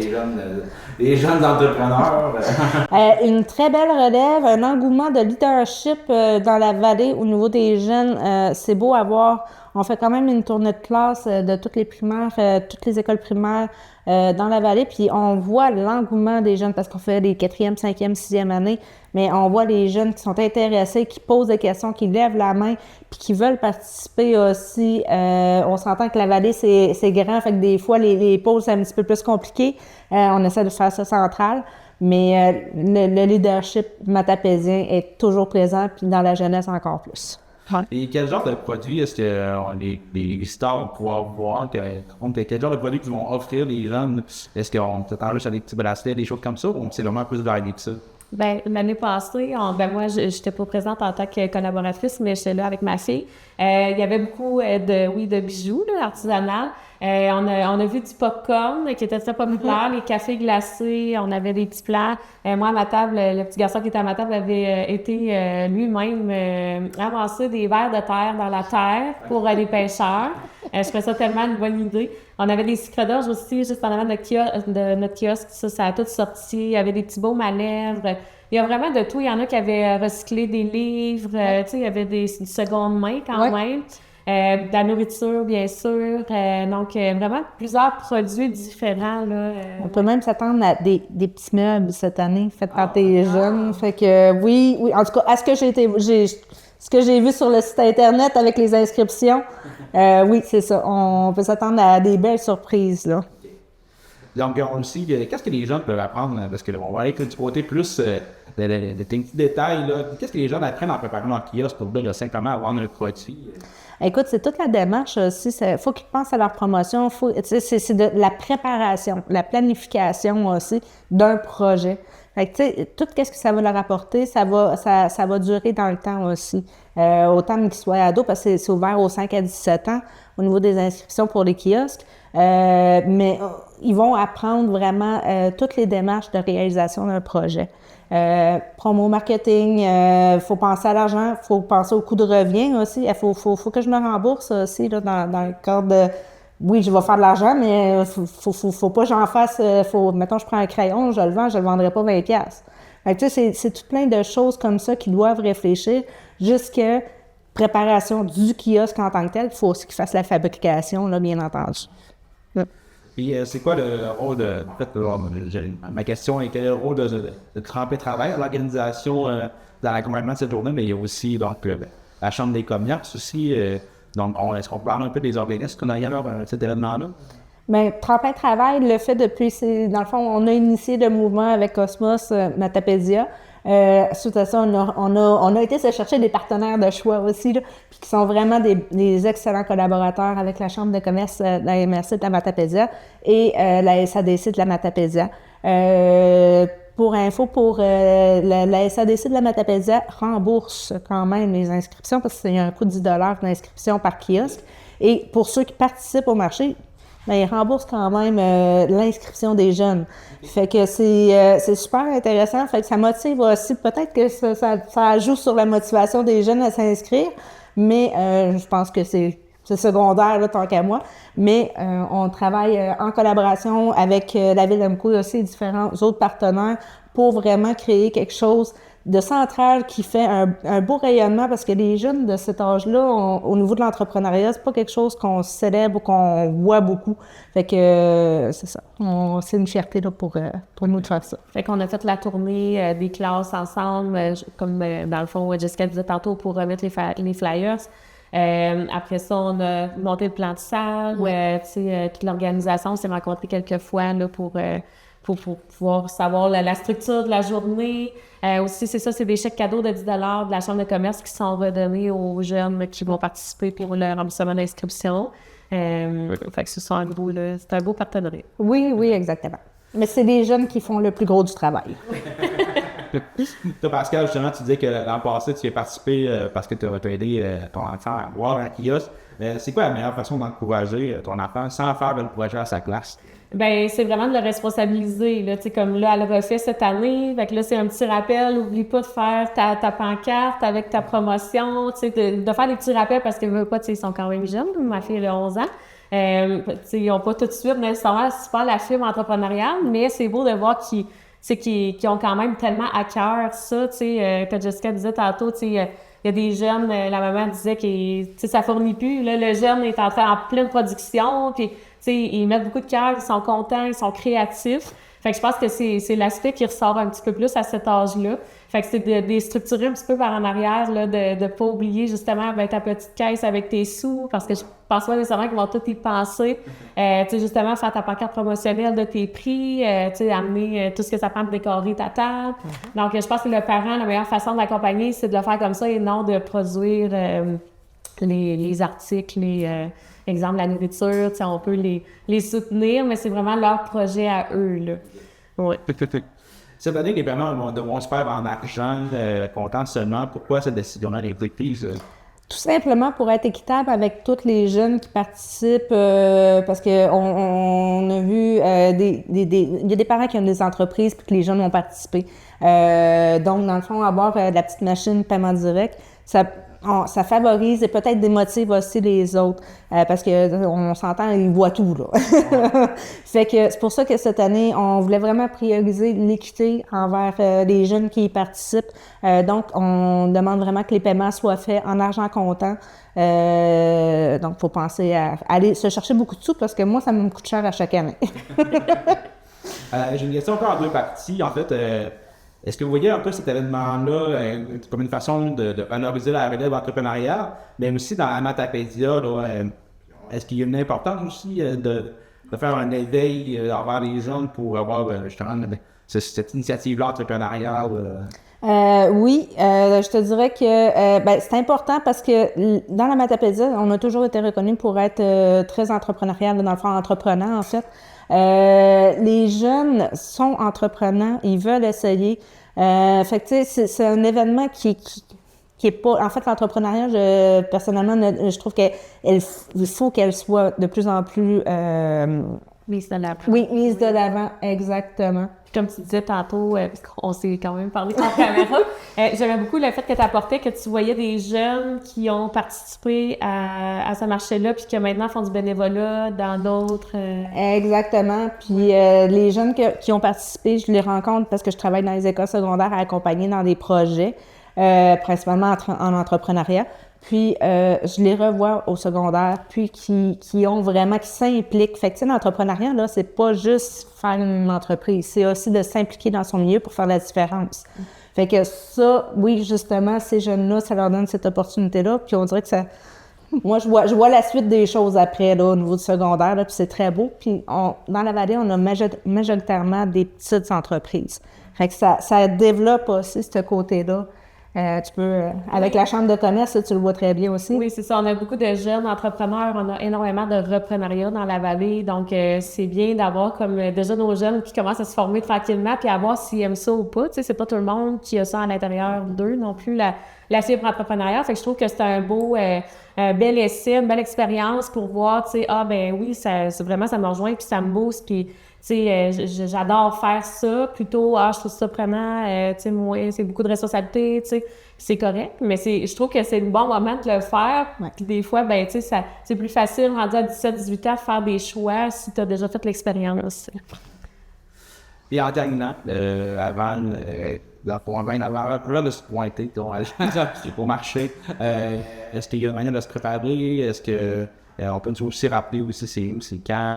des jeunes entrepreneurs? Une très belle relève, un engouement de leadership dans la vallée au niveau des jeunes. C'est beau à voir. On fait quand même une tournée de classe de toutes les primaires, toutes les écoles primaires dans la vallée, puis on voit l'engouement des jeunes parce qu'on fait les 4e, 5e, 6e années, mais on voit les jeunes qui sont intéressés, qui posent des questions, qui lèvent la main, puis qui veulent participer aussi. On s'entend que la vallée, c'est grand, fait que des fois, les pauses, c'est un petit peu plus compliqué. On essaie de faire ça central, mais le leadership matapédien est toujours présent, puis dans la jeunesse encore plus. Et quel genre de produits est-ce que les visiteurs vont pouvoir voir? Quel genre de produits qu'ils vont offrir les jeunes? Est-ce qu'on s'attend juste à des petits bracelets, des choses comme ça, ou c'est vraiment plus varié que ça? Ben, l'année passée, moi, j'étais pas présente en tant que collaboratrice, mais j'étais là avec ma fille. Il y avait beaucoup de bijoux là, artisanaux. On a vu du popcorn qui était très populaire, les cafés glacés, on avait des petits plats. Moi, à ma table, le petit garçon qui était à ma table avait été lui-même ramasser des vers de terre dans la terre pour les pêcheurs. Je trouvais ça tellement une bonne idée. On avait des sucres d'orge aussi, juste en avant de notre kiosque. Ça a tout sorti. Il y avait des petits baumes à lèvres. Il y a vraiment de tout. Il y en a qui avaient recyclé des livres. Il y avait des secondes mains quand même. De la nourriture, bien sûr. Donc, vraiment plusieurs produits différents. Là, On peut même s'attendre à des petits meubles cette année, faits par tes jeunes. Fait que oui. En tout cas, à ce que j'ai vu sur le site Internet avec les inscriptions, oui, c'est ça. On peut s'attendre à des belles surprises, là. Donc, on sait, qu'est-ce que les gens peuvent apprendre? Parce que on va aller du côté plus des petits détails. Là. Qu'est-ce que les gens apprennent en préparant leur kiosque pour dire simplement avoir un produit? Écoute, c'est toute la démarche aussi. Il faut qu'ils pensent à leur promotion. C'est de la préparation, la planification aussi d'un projet. Fait que, tu sais, tout ce que ça va leur apporter, ça va durer dans le temps aussi. Autant qu'ils soient ados, parce que c'est ouvert aux 5 à 17 ans au niveau des inscriptions pour les kiosques. Mais ils vont apprendre vraiment toutes les démarches de réalisation d'un projet. Promo marketing, faut penser à l'argent, faut penser au coût de revient aussi. Il faut que je me rembourse aussi là, dans le cadre de... Oui, je vais faire de l'argent, mais faut pas que j'en fasse... mettons, je prends un crayon, je le vendrai pas 20$. Fait que, tu sais, c'est tout plein de choses comme ça qui doivent réfléchir jusqu'à préparation du kiosque en tant que tel. Il faut aussi qu'ils fassent la fabrication, là, bien entendu. Puis, c'est quoi le rôle de... En fait, ma question est quel est le rôle de Tremper Travail à l'organisation dans l'accompagnement de cette journée, mais il y a aussi donc, la Chambre des commerces aussi. Donc, est-ce qu'on parle un peu des organismes qu'on a ailleurs cet événement-là? Bien, Tremplin Travail le fait depuis... Dans le fond, on a initié le mouvement avec Cosmos Matapédia. Suite à ça, on a été se chercher des partenaires de choix aussi, là, puis qui sont vraiment des excellents collaborateurs avec la Chambre de commerce de la MRC de la Matapédia et la SADC de la Matapédia. Pour info, la SADC de la Matapédia rembourse quand même les inscriptions parce qu'il y a un coût de 10$ d'inscription par kiosque. Et pour ceux qui participent au marché, bien, ils remboursent quand même l'inscription des jeunes. Fait que c'est super intéressant. Fait que ça motive aussi, peut-être que ça joue sur la motivation des jeunes à s'inscrire, mais je pense que c'est secondaire, là, tant qu'à moi. Mais on travaille en collaboration avec la Ville de Mcouy aussi et différents autres partenaires pour vraiment créer quelque chose de central qui fait un beau rayonnement parce que les jeunes de cet âge-là, au niveau de l'entrepreneuriat, c'est pas quelque chose qu'on célèbre ou qu'on voit beaucoup. Fait que c'est ça. C'est une fierté là, pour nous de faire ça. Fait qu'on a fait la tournée des classes ensemble, comme dans le fond, Jessica disait tantôt, pour remettre les flyers. Après ça, on a monté le plan de salle. Toute l'organisation s'est rencontrée quelques fois là, pour pour pouvoir savoir la structure de la journée. Aussi, c'est ça, c'est des chèques cadeaux de 10 $ de la Chambre de commerce qui sont redonnés aux jeunes qui vont participer pour le remboursement d'inscription. Fait que c'est un beau partenariat. Oui, exactement. Mais c'est les jeunes qui font le plus gros du travail. Toi, Pascal, justement, tu disais que l'an passé, tu y as participé parce que tu as aidé ton enfant à voir un kiosque. C'est quoi la meilleure façon d'encourager ton enfant sans faire de l'encourager à sa classe? Ben c'est vraiment de le responsabiliser, là, tu sais, comme là, elle le refait cette année, fait que là, c'est un petit rappel, oublie pas de faire ta pancarte avec ta promotion, tu sais, de faire des petits rappels parce qu'ils veulent pas, tu sais, ils sont quand même jeunes, ma fille a 11 ans, tu sais, ils n'ont pas tout de suite nécessairement super la fibre entrepreneuriale, mais c'est beau de voir qu'ils ont quand même tellement à cœur ça, tu sais, que Jessica disait tantôt, tu sais, il y a des jeunes, la maman disait que ça fournit plus, là, le jeune est en pleine production, puis ils mettent beaucoup de cœur, ils sont contents, ils sont créatifs. Fait que je pense que c'est l'aspect qui ressort un petit peu plus à cet âge-là. Fait que c'est de les structurer un petit peu par en arrière, là, de pas oublier justement ta petite caisse avec tes sous, parce que je pense pas nécessairement qu'ils vont tout y penser. Justement, faire ta pancarte promotionnelle de tes prix, amener tout ce que ça prend pour décorer ta table. Donc, je pense que le parent, la meilleure façon de l'accompagner, c'est de le faire comme ça et non de produire les articles, exemple, la nourriture, on peut les soutenir, mais c'est vraiment leur projet à eux, là. Ouais. Cette année, les parents devront se faire en argent, comptant seulement. Pourquoi cette décision-là a été prise? Tout simplement pour être équitable avec tous les jeunes qui participent, parce que on a vu il y a des parents qui ont des entreprises puis que les jeunes ont participé. Donc, dans le fond, avoir de la petite machine paiement direct, ça favorise et peut-être démotive aussi les autres, parce que on s'entend, ils voient tout, là. Fait que c'est pour ça que cette année, on voulait vraiment prioriser l'équité envers les jeunes qui y participent. Donc, on demande vraiment que les paiements soient faits en argent comptant. Donc, il faut penser à aller se chercher beaucoup de sous, parce que moi, ça me coûte cher à chaque année. J'ai une question encore en deux parties. En fait, est-ce que vous voyez un peu cet événement-là comme une façon de valoriser la relève entrepreneuriale, mais aussi dans la Matapédia, est-ce qu'il y a une importance aussi de faire un éveil envers les jeunes pour avoir justement cette initiative-là entrepreneuriale? Oui, je te dirais que c'est important parce que dans la Matapédia, on a toujours été reconnu pour être très entrepreneurial, dans le fond entreprenant en fait. Les jeunes sont entreprenants, ils veulent essayer. Fait que tu sais, c'est un événement qui est pas. En fait, l'entrepreneuriat, personnellement, je trouve il faut qu'elle soit de plus en plus mise de l'avant. Oui, mise de l'avant, exactement. Comme tu disais tantôt, parce qu'on s'est quand même parlé en caméra, j'aimais beaucoup le fait que tu apportais que tu voyais des jeunes qui ont participé à ce marché-là puis qui maintenant font du bénévolat dans d'autres... Exactement. Puis les jeunes qui ont participé, je les rencontre parce que je travaille dans les écoles secondaires à accompagner dans des projets, principalement en entrepreneuriat. Puis, je les revois au secondaire, puis qui s'impliquent. Fait que, tu sais, l'entrepreneuriat, là, c'est pas juste faire une entreprise, c'est aussi de s'impliquer dans son milieu pour faire la différence. Fait que ça, oui, justement, ces jeunes-là, ça leur donne cette opportunité-là, puis on dirait que ça... Moi, je vois la suite des choses après, là, au niveau du secondaire, là, puis c'est très beau. Puis, dans la vallée, on a majoritairement des petites entreprises. Fait que ça développe aussi ce côté-là. Tu peux, avec la chambre de commerce, tu le vois très bien aussi. Oui, c'est ça. On a beaucoup de jeunes entrepreneurs. On a énormément de reprenariat dans la vallée. Donc, c'est bien d'avoir comme déjà nos jeunes qui commencent à se former tranquillement puis à voir s'ils aiment ça ou pas. Tu sais, c'est pas tout le monde qui a ça à l'intérieur d'eux non plus, la fibre entrepreneuriale. Fait que je trouve que c'est un beau, bel essai, une belle expérience pour voir, tu sais, ben oui, c'est vraiment, ça me rejoint puis ça me booste puis... Tu sais, j'adore faire ça, plutôt, je trouve ça prenant, tu sais, moi, c'est beaucoup de responsabilités, tu sais, c'est correct, mais je trouve que c'est le bon moment de le faire, puis des fois, ben, tu sais, c'est plus facile, rendu à 17-18 ans, de faire des choix si tu as déjà fait l'expérience. Puis en terminant, avant de se pointer au marché, est-ce qu'il y a une manière de se préparer? Est-ce qu'on peut aussi rappeler aussi c'est quand?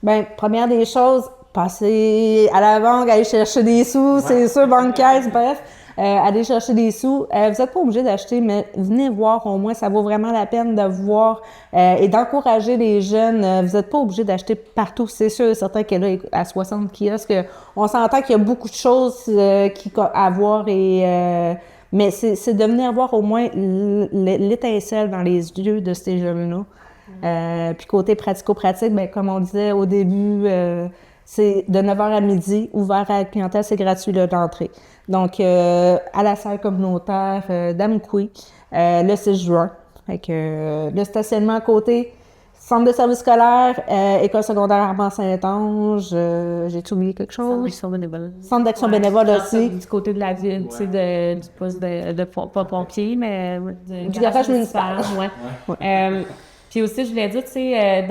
Bien, première des choses, passer à la banque, aller chercher des sous, c'est sûr, banque caisse, bref. aller chercher des sous. Vous n'êtes pas obligé d'acheter, mais venez voir au moins, ça vaut vraiment la peine de voir et d'encourager les jeunes. Vous n'êtes pas obligé d'acheter partout. C'est sûr, certains que là, à 60 kiosques, on s'entend qu'il y a beaucoup de choses à voir mais c'est de venir voir au moins l'étincelle dans les yeux de ces jeunes-là. Puis côté pratico-pratique, ben, comme on disait au début, c'est de 9h à midi, ouvert à la clientèle, c'est gratuit d'entrée. Donc, à la salle communautaire d'Amqui, le 6 juin. Fait que, le stationnement à côté, centre de service scolaire, école secondaire Armand-Saint-Ange, j'ai-tu oublié quelque chose? Centre d'action bénévole. Centre d'action bénévole aussi. Du côté de la ville, tu sais, du poste pas pompier, mais du garage municipal. Ouais. Puis aussi, je voulais dire, tu sais,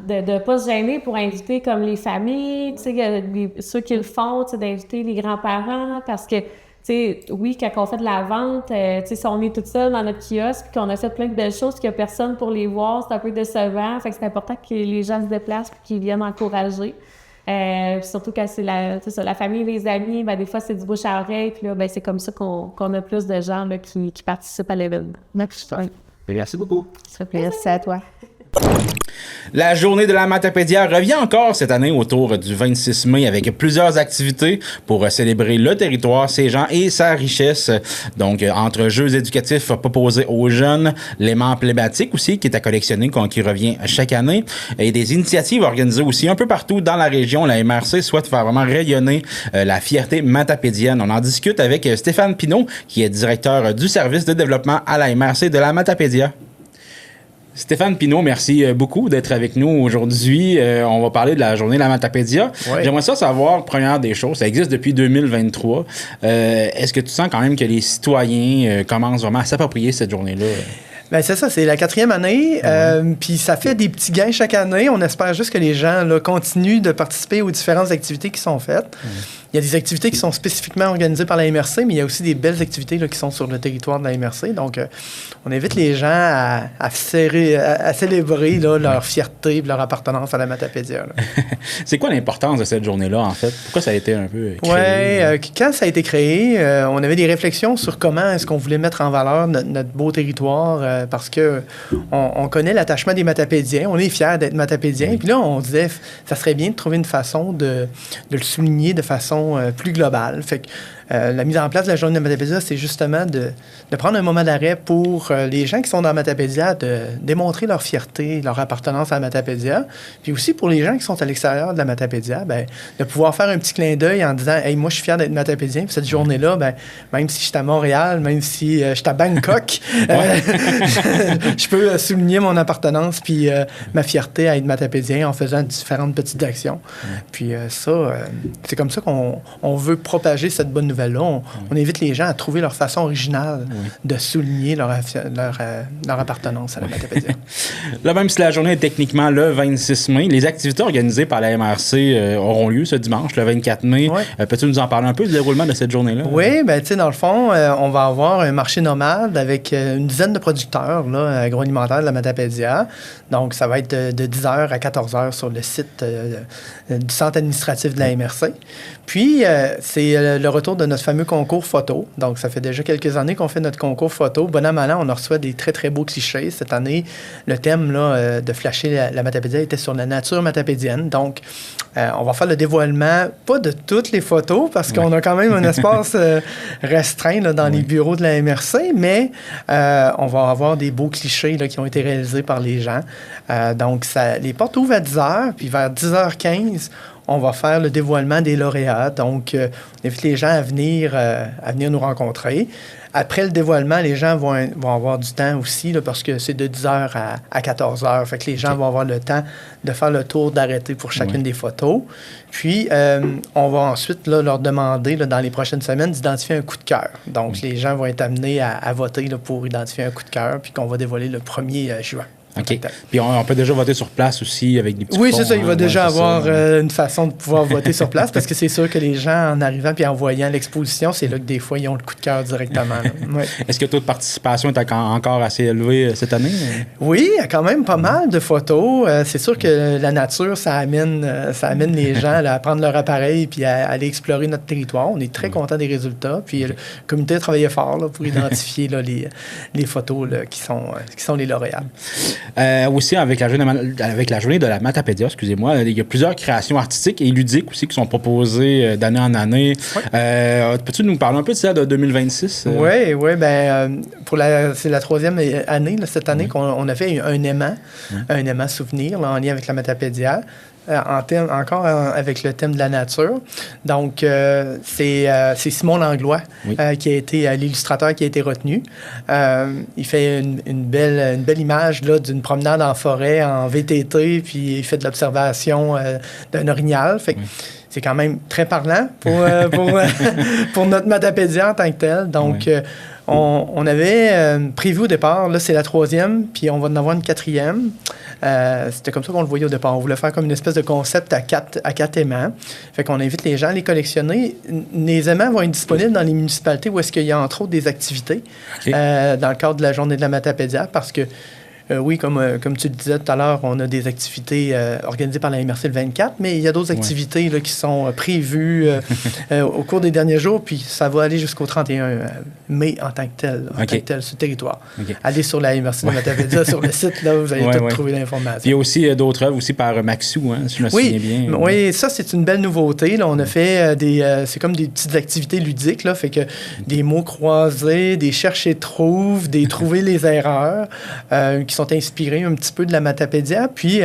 de ne pas se gêner pour inviter comme les familles, tu sais, ceux qui le font, tu sais, d'inviter les grands-parents, parce que, tu sais, oui, quand on fait de la vente, tu sais, si on est toute seule dans notre kiosque puis qu'on a fait plein de belles choses, qu'il n'y a personne pour les voir, c'est un peu décevant. Fait que c'est important que les gens se déplacent puis qu'ils viennent encourager. Surtout quand c'est la famille, les amis, ben, des fois, c'est du bouche à oreille. Puis là, ben, c'est comme ça qu'on a plus de gens là, qui participent à l'événement. Merci beaucoup. Ça fait plaisir. Merci à toi. La journée de la Matapédia revient encore cette année autour du 26 mai avec plusieurs activités pour célébrer le territoire, ses gens et sa richesse. Donc, entre jeux éducatifs proposés aux jeunes, l'aimant emblématique aussi qui est à collectionner, qui revient chaque année, et des initiatives organisées aussi un peu partout dans la région. La MRC souhaite faire vraiment rayonner la fierté matapédienne. On en discute avec Stéphane Pinault, qui est directeur du service de développement à la MRC de la Matapédia. Stéphane Pinault, merci beaucoup d'être avec nous aujourd'hui. On va parler de la journée de la Matapédia. Ouais. J'aimerais savoir, première des choses, ça existe depuis 2023. Est-ce que tu sens quand même que les citoyens commencent vraiment à s'approprier cette journée-là? Ben c'est ça, c'est la 4e année, puis ça fait des petits gains chaque année. On espère juste que les gens là, continuent de participer aux différentes activités qui sont faites. Il y a des activités qui sont spécifiquement organisées par la MRC, mais il y a aussi des belles activités là, qui sont sur le territoire de la MRC. Donc, on invite les gens à célébrer là, leur fierté et leur appartenance à la Matapédia. C'est quoi l'importance de cette journée-là, en fait? Pourquoi ça a été un peu créé? Oui, quand ça a été créé, on avait des réflexions sur comment est-ce qu'on voulait mettre en valeur notre beau territoire, parce que on connaît l'attachement des Matapédiens, on est fiers d'être Matapédiens. Puis là, on disait, ça serait bien de trouver une façon de le souligner de façon plus globale. Fait que la mise en place de la journée de Matapédia, c'est justement de prendre un moment d'arrêt pour les gens qui sont dans Matapédia, de démontrer leur fierté, leur appartenance à Matapédia. Puis aussi pour les gens qui sont à l'extérieur de la Matapédia, ben, de pouvoir faire un petit clin d'œil en disant « Hey, moi, je suis fier d'être Matapédien. » Puis cette journée-là, ben, même si je suis à Montréal, même si je suis à Bangkok, je peux souligner mon appartenance puis ma fierté à être Matapédien en faisant différentes petites actions. Puis c'est comme ça qu'on veut propager cette bonne nouvelle. On invite les gens à trouver leur façon originale de souligner leur appartenance à la Matapédia. Là, même si la journée est techniquement le 26 mai, les activités organisées par la MRC auront lieu ce dimanche, le 24 mai. Peux-tu nous en parler un peu du déroulement de cette journée-là? Oui, bien, tu sais, dans le fond, on va avoir un marché nomade avec une dizaine de producteurs là, agroalimentaires de la Matapédia. Donc, ça va être de 10h à 14h sur le site du centre administratif de la MRC. Puis, c'est le retour de notre fameux concours photo. Donc, ça fait déjà quelques années qu'on fait notre concours photo. Bon an, mal an, on reçoit des très, très beaux clichés. Cette année, le thème là, de flasher la Matapédia était sur la nature matapédienne. Donc, on va faire le dévoilement, pas de toutes les photos, parce qu'on a quand même un espace restreint là, dans les bureaux de la MRC, mais on va avoir des beaux clichés là, qui ont été réalisés par les gens. Donc, les portes ouvrent à 10h, puis vers 10h15, on va faire le dévoilement des lauréats. Donc, on invite les gens à venir nous rencontrer. Après le dévoilement, les gens vont avoir du temps aussi, là, parce que c'est de 10h à 14h. Fait que les gens vont avoir le temps de faire le tour d'arrêter pour chacune des photos. Puis, on va ensuite là, leur demander, là, dans les prochaines semaines, d'identifier un coup de cœur. Donc, les gens vont être amenés à voter là, pour identifier un coup de cœur, puis qu'on va dévoiler le 1er juin. OK. Puis on peut déjà voter sur place aussi avec des petits Oui, coupons, c'est ça. Il va hein, déjà ouais, c'est avoir ça. une façon de pouvoir voter sur place parce que c'est sûr que les gens, en arrivant puis en voyant l'exposition, c'est là que des fois, ils ont le coup de cœur directement. Ouais. Est-ce que le taux de participation est encore assez élevé cette année? Oui, il y a quand même pas mal de photos. C'est sûr que la nature, ça amène les gens là, à prendre leur appareil puis à aller explorer notre territoire. On est très contents des résultats. Puis le comité a travaillé fort là, pour identifier là, les photos là, qui sont les lauréats. Aussi, avec la journée de la Matapédia, excusez-moi, il y a plusieurs créations artistiques et ludiques aussi qui sont proposées d'année en année. Ouais. Peux-tu nous parler un peu de ça de 2026? Oui, c'est la 3e année, là, cette année, qu'on a fait un aimant souvenir là, en lien avec la Matapédia. Encore avec le thème de la nature. Donc, c'est Simon Langlois qui a été l'illustrateur qui a été retenu. Il fait une belle image là, d'une promenade en forêt, en VTT, puis il fait de l'observation d'un orignal. Fait que c'est quand même très parlant pour notre Matapédia en tant que tel. Donc, on avait prévu au départ, là, c'est la 3e, puis on va en avoir une 4e. C'était comme ça qu'on le voyait au départ. On voulait faire comme une espèce de concept à quatre aimants. Fait qu'on invite les gens à les collectionner. Les aimants vont être disponibles dans les municipalités où est-ce qu'il y a entre autres des activités dans le cadre de la journée de la Matapédia parce que oui, comme tu le disais tout à l'heure, on a des activités organisées par la MRC le 24, mais il y a d'autres activités là, qui sont prévues au cours des derniers jours, puis ça va aller jusqu'au 31 mai en tant que tel, sur le territoire. Allez sur la MRC de Matapédia, sur le site, là, vous allez tout trouver l'information. Il y a aussi d'autres œuvres aussi par Maxou, hein, si je me souviens bien. Oui, ça, c'est une belle nouveauté. Là, on a fait c'est comme des petites activités ludiques, là, fait que des mots croisés, des chercher-trouve, des trouver les erreurs, qui sont inspirés un petit peu de la Matapédia. Puis,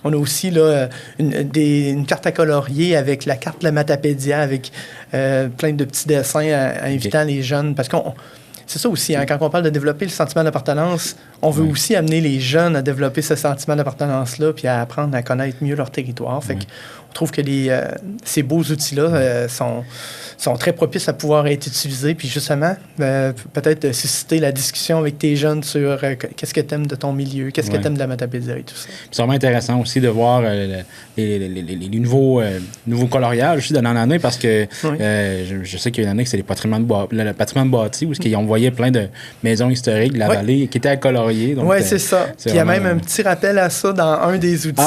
on a aussi là, une carte à colorier avec la carte de la Matapédia, avec plein de petits dessins invitant les jeunes. Parce qu'on c'est ça aussi, hein, quand on parle de développer le sentiment d'appartenance, on veut aussi amener les jeunes à développer ce sentiment d'appartenance-là puis à apprendre à connaître mieux leur territoire. Fait qu'on trouve que ces beaux outils-là sont très propices à pouvoir être utilisés. Puis justement, peut-être susciter la discussion avec tes jeunes sur qu'est-ce que tu aimes de ton milieu, qu'est-ce que tu aimes de la Matapédia et tout ça. C'est vraiment intéressant aussi de voir les nouveaux coloriages aussi d'année en année parce que je sais qu'il y a une année que c'est le patrimoine bâti où on voyait plein de maisons historiques de la vallée qui étaient à colorier. Oui, c'est ça. Puis il y a même un petit rappel à ça dans un des outils.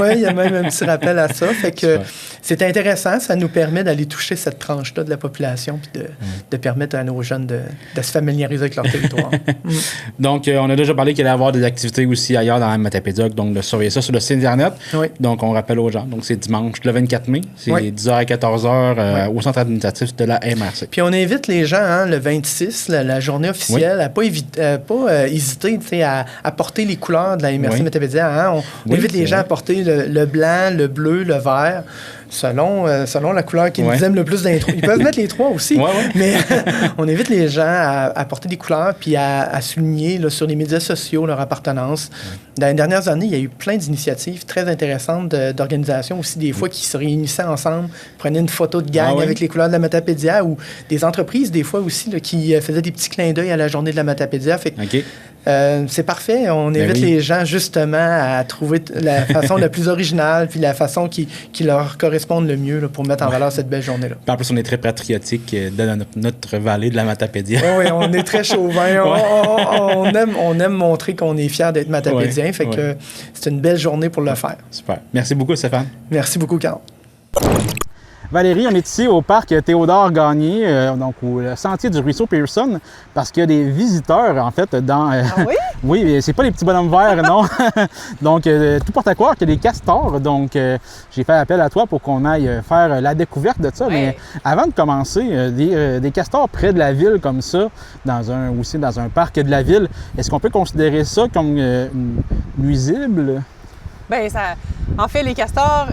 Oui, il y a même un petit rappel à ça. Fait que c'est intéressant. Ça nous permet d'aller toucher cette tranche-là de la population puis de permettre à nos jeunes de se familiariser avec leur territoire. Donc, on a déjà parlé qu'il allait y avoir des activités aussi ailleurs dans la Matapédia, donc de surveiller ça sur le site Internet. Donc, on rappelle aux gens. Donc, c'est dimanche le 24 mai. C'est 10h à 14h au centre administratif de la MRC. Puis, on invite les gens, le 26, la journée officielle, à ne pas hésiter à porter les couleurs de la MRC Matapédia. Hein? On invite les gens à porter le blanc, le bleu, le vert, selon la couleur qu'ils aiment le plus d'intro. Ils peuvent mettre les trois aussi, mais on invite les gens à porter des couleurs puis à souligner là, sur les médias sociaux leur appartenance. Dans les dernières années, il y a eu plein d'initiatives très intéressantes d'organisations aussi, des fois, qui se réunissaient ensemble, prenaient une photo de gang avec les couleurs de la Matapédia ou des entreprises, des fois aussi, là, qui faisaient des petits clins d'œil à la journée de la Matapédia. Fait que, c'est parfait. On invite les gens justement à trouver la façon la plus originale puis la façon qui leur corresponde le mieux là, pour mettre en valeur cette belle journée-là. En plus, on est très patriotique de notre vallée de la Matapédia. Oui, on est très chauvin. On aime montrer qu'on est fiers d'être matapédiens. Fait que c'est une belle journée pour le faire. Super. Merci beaucoup, Stéphane. Merci beaucoup, Carl. Valérie, on est ici au parc Théodore Gagné, donc au sentier du ruisseau Pearson, parce qu'il y a des visiteurs, en fait, dans... oui, c'est pas les petits bonhommes verts, non. Donc, tout porte à croire qu'il y a des castors, donc j'ai fait appel à toi pour qu'on aille faire la découverte de ça. Mais avant de commencer, des castors près de la ville comme ça, aussi dans un parc de la ville, est-ce qu'on peut considérer ça comme nuisible? Bien, en fait, les castors...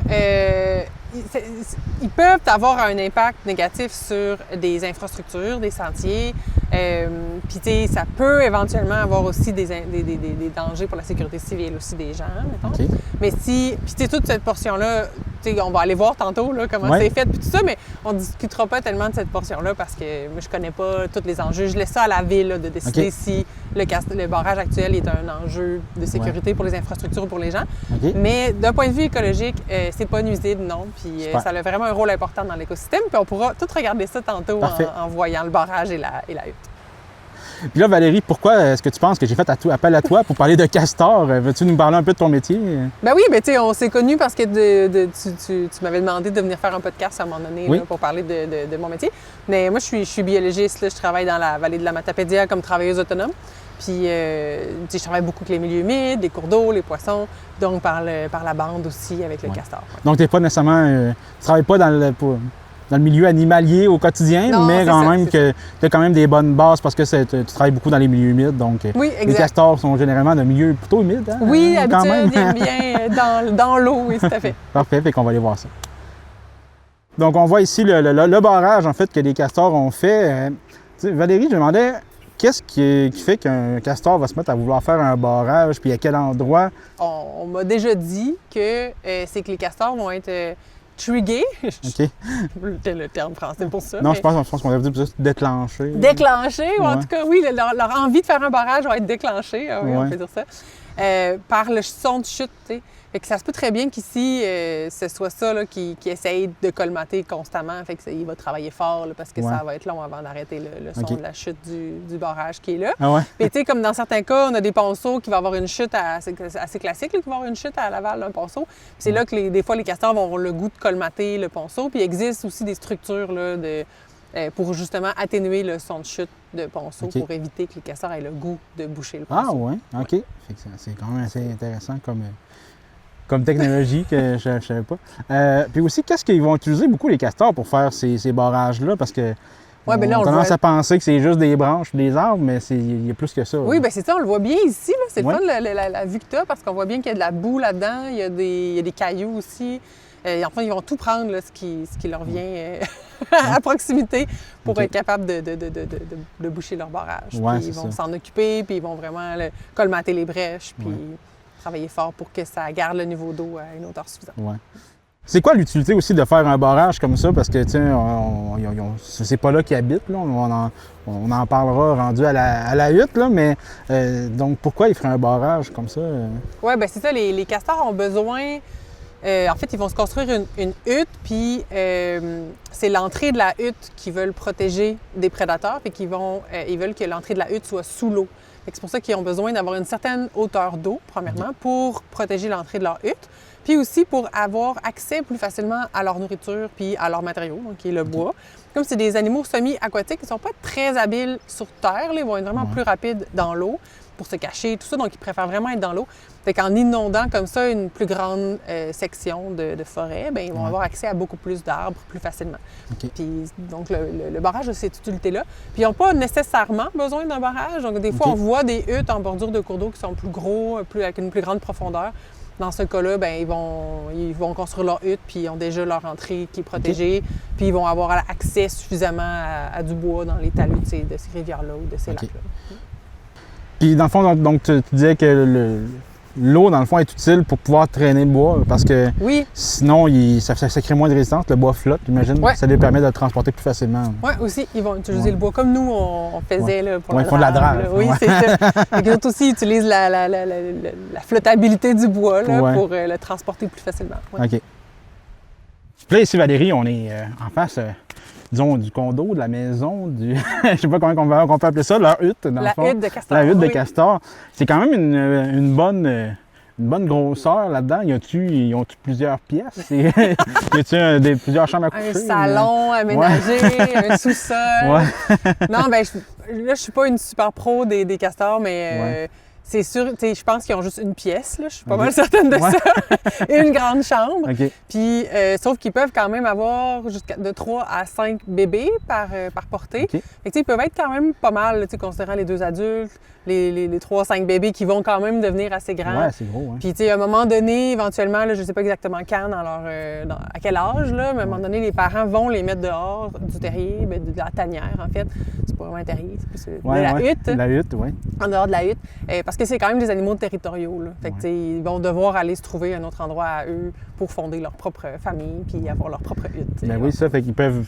ils peuvent avoir un impact négatif sur des infrastructures, des sentiers. Puis, tu sais, ça peut éventuellement avoir aussi des dangers pour la sécurité civile aussi des gens, mettons. Mais puis, tu sais, toute cette portion-là, on va aller voir tantôt là, comment Ouais. c'est fait, puis tout ça, mais on ne discutera pas tellement de cette portion-là parce que moi, je connais pas tous les enjeux. Je laisse ça à la ville là, de décider OK. si le barrage actuel est un enjeu de sécurité pour les infrastructures ou pour les gens. OK. Mais d'un point de vue écologique, c'est pas nuisible, non. Puis Super. ça a vraiment un rôle important dans l'écosystème. Puis on pourra tout regarder ça tantôt Parfait. en voyant le barrage et la hutte. Puis là, Valérie, pourquoi est-ce que tu penses que j'ai fait appel à toi pour parler de castor? Veux-tu nous parler un peu de ton métier? Ben oui, ben tu sais, on s'est connus parce que tu m'avais demandé de venir faire un podcast à un moment donné Oui. là, pour parler de mon métier. Mais moi, je suis biologiste, là, je travaille dans la vallée de la Matapédia comme travailleuse autonome. Puis, tu sais, je travaille beaucoup avec les milieux humides, les cours d'eau, les poissons, donc par la bande aussi avec le castor. Ouais. Donc, tu n'es pas nécessairement. Tu travailles pas dans le milieu animalier au quotidien, Non, mais c'est quand ça, même c'est que tu as quand même des bonnes bases parce que tu travailles beaucoup dans les milieux humides. Donc, Oui, les exact. castors sont généralement de milieux plutôt humides. Hein, Oui, quand même. habitude, ils aiment bien dans l'eau, oui, tout à fait. Parfait, fait qu'on va aller voir ça. Donc, on voit ici le barrage, en fait, que les castors ont fait. Tu sais, Valérie, je me demandais, qu'est-ce qui fait qu'un castor va se mettre à vouloir faire un barrage, puis à quel endroit? On m'a déjà dit que c'est que les castors vont être trigués. OK. Le terme français pour ça. Non, mais je pense qu'on devrait dire juste déclencher. déclenchés, ou en Ouais. tout cas, oui, leur envie de faire un barrage va être déclenchée, oui, on Ouais. peut dire ça, par le son de chute, tu sais. Fait que ça se peut très bien qu'ici, ce soit ça là, qui essaye de colmater constamment. Fait que il va travailler fort là, parce que Ouais. ça va être long avant d'arrêter le son OK. de la chute du barrage qui est là. Ah ouais? Puis tu sais, comme dans certains cas, on a des ponceaux qui vont avoir une chute assez classique, là, qui vont avoir une chute à l'aval d'un ponceau. Puis c'est là que des fois, les castors vont avoir le goût de colmater le ponceau. Puis il existe aussi des structures là, pour justement atténuer le son de chute de ponceau OK. pour éviter que les castors aient le goût de boucher le ponceau. Ah ouais? OK. Fait que c'est quand même assez intéressant comme technologie que je ne savais pas. Puis aussi, qu'est-ce qu'ils vont utiliser beaucoup les castors pour faire ces barrages-là? Parce que Ouais, ben là, on a le tendance voit. à penser que c'est juste des branches, des arbres, mais il y a plus que ça. Oui, bien c'est ça, on le voit bien ici. Là. C'est Ouais. le fun la vue que tu as parce qu'on voit bien qu'il y a de la boue là-dedans, il y a des cailloux aussi. Enfin, ils vont tout prendre là, ce qui leur vient à proximité pour OK. être capable de boucher leur barrage. Ouais, Puis ils c'est vont ça. s'en occuper, puis ils vont vraiment colmater les brèches, puis travailler fort pour que ça garde le niveau d'eau à une hauteur suffisante. Ouais. C'est quoi l'utilité aussi de faire un barrage comme ça? Parce que, tu sais, c'est pas là qu'ils habitent, là. On en parlera rendu à la hutte, là, mais donc pourquoi ils feraient un barrage comme ça? Oui, bien c'est ça, les castors ont besoin. En fait, ils vont se construire une hutte, puis c'est l'entrée de la hutte qu'ils veulent protéger des prédateurs, puis ils veulent que l'entrée de la hutte soit sous l'eau. C'est pour ça qu'ils ont besoin d'avoir une certaine hauteur d'eau, premièrement, pour protéger l'entrée de leur hutte, puis aussi pour avoir accès plus facilement à leur nourriture puis à leurs matériaux, donc qui est le bois. Comme c'est des animaux semi-aquatiques, ils ne sont pas très habiles sur terre, là, ils vont être vraiment plus rapides dans l'eau pour se cacher, tout ça, donc ils préfèrent vraiment être dans l'eau. Fait qu'en inondant comme ça une plus grande section de forêt, bien, ils vont avoir accès à beaucoup plus d'arbres plus facilement. OK. Puis, donc, le barrage a cette utilité-là. Puis, ils n'ont pas nécessairement besoin d'un barrage. Donc, des fois, OK. on voit des huttes en bordure de cours d'eau qui sont plus gros, avec une plus grande profondeur. Dans ce cas-là, bien, ils vont construire leur hutte, puis ils ont déjà leur entrée qui est protégée, puis ils vont avoir accès suffisamment à du bois dans les talus de ces rivières-là ou de ces OK. lacs-là. Puis dans le fond, donc tu disais que l'eau, dans le fond, est utile pour pouvoir traîner le bois, parce que Oui. sinon, ça crée moins de résistance, le bois flotte, j'imagine. Ouais. Ça lui permet de le transporter plus facilement. Oui, aussi, ils vont utiliser Ouais. le bois comme nous, on faisait là, pour Ouais, la ils font de la drave, drave, là. Oui, ouais. c'est ça. Et d'autres aussi utilisent la flottabilité du bois là, Ouais. pour le transporter plus facilement. Ouais. OK. Puis là, ici, Valérie, on est en face, disons, du condo, de la maison, je sais pas comment on peut appeler ça, leur hutte, dans le La fond. hutte de castor. La hutte de oui. castor. C'est quand même une bonne grosseur là-dedans. Y a-tu plusieurs pièces? Y a-tu plusieurs chambres à coucher? Un salon aménagé, un sous-sol. Ouais. Non, ben là, je suis pas une super pro des castors, mais c'est sûr, tu sais, je pense qu'ils ont juste une pièce, là. Je suis pas OK. mal certaine de Ouais. ça. Et une grande chambre. OK. Puis, sauf qu'ils peuvent quand même avoir jusqu'à de 3 à 5 bébés par portée. OK. Fait que, tu sais, ils peuvent être quand même pas mal, là, tu sais, considérant les 2 adultes, les 3 à 5 bébés qui vont quand même devenir assez grands. Ouais, c'est gros, hein. Puis, tu sais, à un moment donné, éventuellement, là, je sais pas exactement quand, à quel âge, là, mais à un moment donné, les parents vont les mettre dehors du terrier, ben, de la tanière, en fait. C'est pas vraiment un terrier, c'est plus de la hutte. La hutte, oui. En dehors de la hutte. Parce que que c'est quand même des animaux territoriaux. Là. Fait que, ils vont devoir aller se trouver un autre endroit à eux pour fonder leur propre famille puis avoir leur propre hutte. Ben oui, ça. Fait qu'ils peuvent,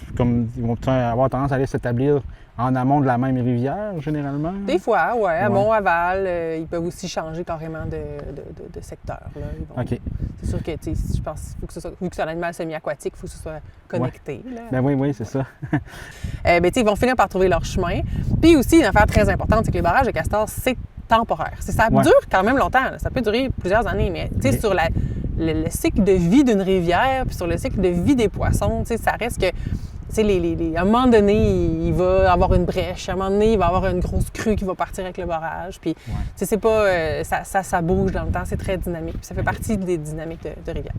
ils vont avoir tendance à aller s'établir en amont de la même rivière, généralement? Des fois, oui. Amont, aval. Ils peuvent aussi changer carrément de secteur. Là. OK. C'est sûr que, je pense, faut que ce soit, vu que c'est un animal semi-aquatique, il faut que ce soit connecté. Là. Ben oui, c'est ça. Ils vont finir par trouver leur chemin. Puis aussi, une affaire très importante, c'est que les barrages de castors, c'est temporaire. Ça dure quand même longtemps. Là. Ça peut durer plusieurs années, mais sur le cycle de vie d'une rivière, puis sur le cycle de vie des poissons, ça reste que à un moment donné, il va avoir une brèche. À un moment donné, il va avoir une grosse crue qui va partir avec le barrage. Puis, c'est pas... ça bouge dans le temps. C'est très dynamique. Puis ça fait partie des dynamiques de rivière.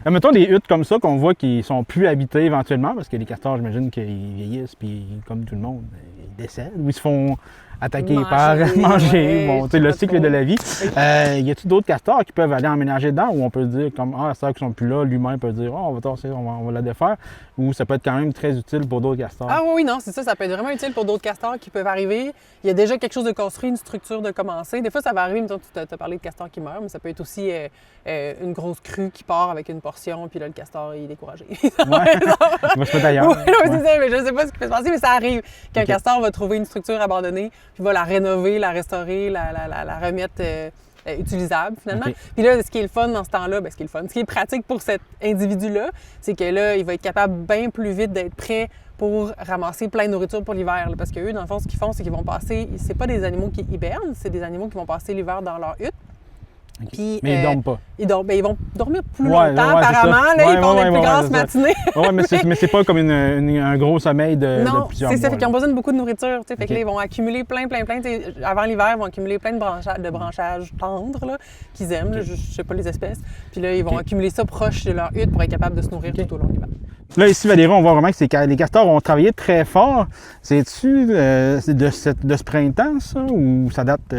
Mettons des huttes comme ça qu'on voit qui sont plus habitées éventuellement, parce que les castors, j'imagine qu'ils vieillissent, puis comme tout le monde, ils décèdent, ou ils se font attaquer par manger, le cycle de la vie. Y a-t-il d'autres castors qui peuvent aller emménager dedans, où on peut dire comme ça qui sont plus là, l'humain peut dire on va tasser, on va la défaire, ou ça peut être quand même très utile pour d'autres castors? Ah oui, non, c'est ça peut être vraiment utile pour d'autres castors qui peuvent arriver. Il y a déjà quelque chose de construit, une structure de commencer. Des fois, ça va arriver, mettons, tu t'as parlé de castors qui meurent, mais ça peut être aussi une grosse crue qui part avec une portion, puis là, le castor, il est découragé. Il va se mettre ailleurs. Oui, c'est ça, mais je sais pas ce qui peut se passer, mais ça arrive qu'un castor va trouver une structure abandonnée, puis va la rénover, la restaurer, la remettre utilisable, finalement. Puis là, ce qui est le fun dans ce temps-là, ce qui est pratique pour cet individu-là, c'est que là, il va être capable bien plus vite d'être prêt pour ramasser plein de nourriture pour l'hiver. Là, parce qu'eux, dans le fond, ce qu'ils font, c'est qu'ils vont passer... C'est pas des animaux qui hibernent, c'est des animaux qui vont passer l'hiver dans leur hutte. Puis, mais ils dorment pas. Ils vont dormir plus longtemps, apparemment. Là, ils font des plus grosses matinées. Oui, mais c'est pas comme un gros sommeil de plusieurs mois. C'est ça, fait qu'ils ont besoin de beaucoup de nourriture. Fait que là, ils vont accumuler plein. Avant l'hiver, ils vont accumuler plein de branchages tendres là, qu'ils aiment. Là, je sais pas les espèces. Puis là, ils vont accumuler ça proche de leur hutte pour être capables de se nourrir tout au long de l'hiver. Là, ici, Valérie, on voit vraiment que les castors ont travaillé très fort. C'est-tu de ce printemps, ça? Ou ça date...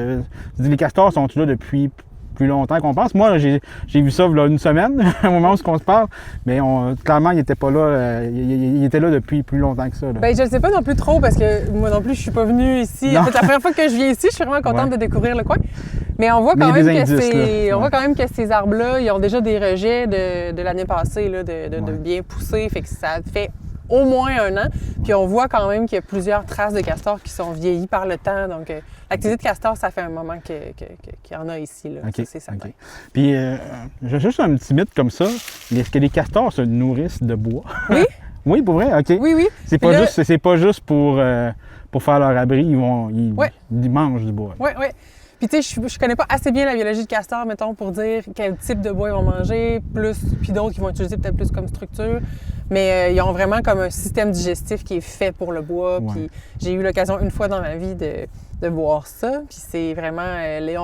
les castors sont-ils là depuis plus longtemps qu'on pense? Moi, j'ai vu ça il y a une semaine, au moment où on se parle, mais clairement, il n'était pas là. Il était là depuis plus longtemps que ça. Là. Je ne sais pas non plus trop, parce que moi non plus, je suis pas venue ici. En fait, la première fois que je viens ici, je suis vraiment contente de découvrir le coin. Mais on voit quand même que ces arbres-là, ils ont déjà des rejets de l'année passée, là, de bien pousser. Fait que ça fait au moins un an. Puis on voit quand même qu'il y a plusieurs traces de castors qui sont vieillis par le temps. Donc, l'activité de castor, ça fait un moment qu'il y en a ici. Là. Ça, c'est certain. Puis, j'ai juste un petit mythe comme ça. Est-ce que les castors se nourrissent de bois? Oui. Oui, pour vrai? OK. Oui. C'est pas juste pour faire leur abri. Ils mangent du bois. Oui. Puis tu sais, je connais pas assez bien la biologie de castor, mettons, pour dire quel type de bois ils vont manger, puis d'autres qui vont utiliser peut-être plus comme structure. Mais ils ont vraiment comme un système digestif qui est fait pour le bois. Puis j'ai eu l'occasion une fois dans ma vie de voir ça. Puis c'est vraiment...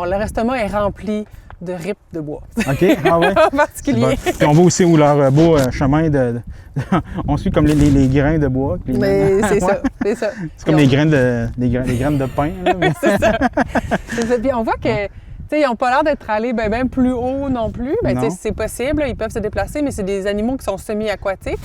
leur estomac est rempli de rips de bois. OK, ah ouais? En particulier. Puis on voit aussi où leur beau chemin on suit comme les grains de bois. Mais c'est ça. C'est comme les graines de pain. Là, mais... c'est ça. Puis on voit que... ils n'ont pas l'air d'être allés bien plus haut non plus. C'est possible, là, ils peuvent se déplacer, mais c'est des animaux qui sont semi-aquatiques.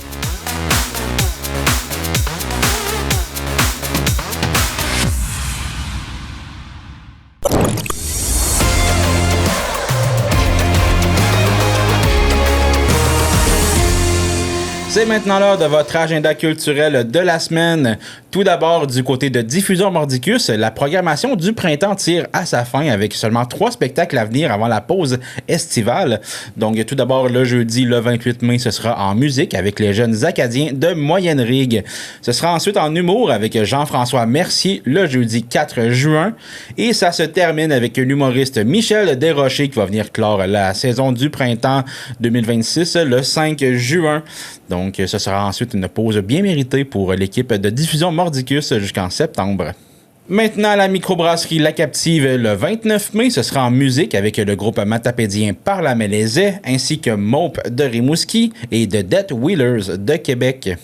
C'est maintenant l'heure de votre agenda culturel de la semaine. Tout d'abord, du côté de Diffuseur Mordicus, la programmation du printemps tire à sa fin avec seulement 3 spectacles à venir avant la pause estivale. Donc, tout d'abord, le jeudi, le 28 mai, ce sera en musique avec les jeunes Acadiens de Moyenne-Rigue. Ce sera ensuite en humour avec Jean-François Mercier le jeudi 4 juin. Et ça se termine avec l'humoriste Michel Desrochers qui va venir clore la saison du printemps 2026 le 5 juin. Donc, ce sera ensuite une pause bien méritée pour l'équipe de Diffusion Mordicus jusqu'en septembre. Maintenant, la microbrasserie La Captive, le 29 mai, ce sera en musique avec le groupe matapédien Par la Mélaisais, ainsi que Mope de Rimouski et The Death Wheelers de Québec.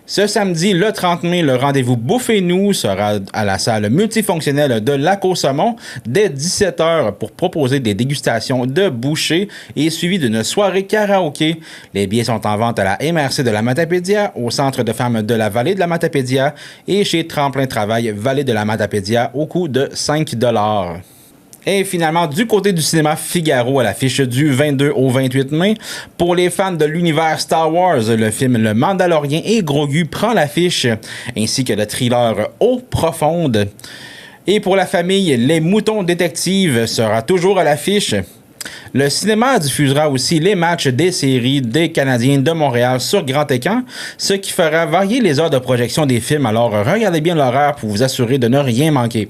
Ce samedi, le 30 mai, le rendez-vous Bouffez-nous sera à la salle multifonctionnelle de Lac-aux-Saumons dès 17h pour proposer des dégustations de bouchées et suivi d'une soirée karaoké. Les billets sont en vente à la MRC de la Matapédia, au Centre de femmes de la Vallée de la Matapédia et chez Tremplin Travail Vallée de la Matapédia au coût de 5 $. Et finalement, du côté du cinéma Figaro, à l'affiche du 22 au 28 mai, pour les fans de l'univers Star Wars, le film Le Mandalorien et Grogu prend l'affiche, ainsi que le thriller Eau profonde. Et pour la famille, Les Moutons Détectives sera toujours à l'affiche. Le cinéma diffusera aussi les matchs des séries des Canadiens de Montréal sur grand écran, ce qui fera varier les heures de projection des films, alors regardez bien l'horaire pour vous assurer de ne rien manquer.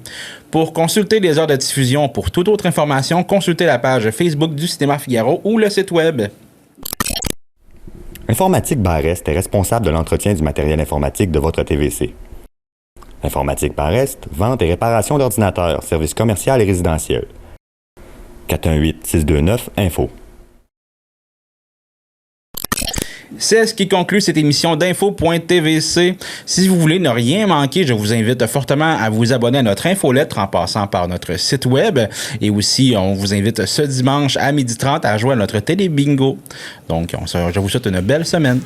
Pour consulter les heures de diffusion, pour toute autre information, consultez la page Facebook du Cinéma Figaro ou le site web. Informatique Bar-Est est responsable de l'entretien du matériel informatique de votre TVC. Informatique Bar-Est, vente et réparation d'ordinateurs, services commerciaux et résidentiels. 418-629-INFO. C'est ce qui conclut cette émission d'Info.tvc. Si vous voulez ne rien manquer, je vous invite fortement à vous abonner à notre infolettre en passant par notre site web. Et aussi, on vous invite ce dimanche à 12h30 à jouer à notre télé bingo. Donc, je vous souhaite une belle semaine.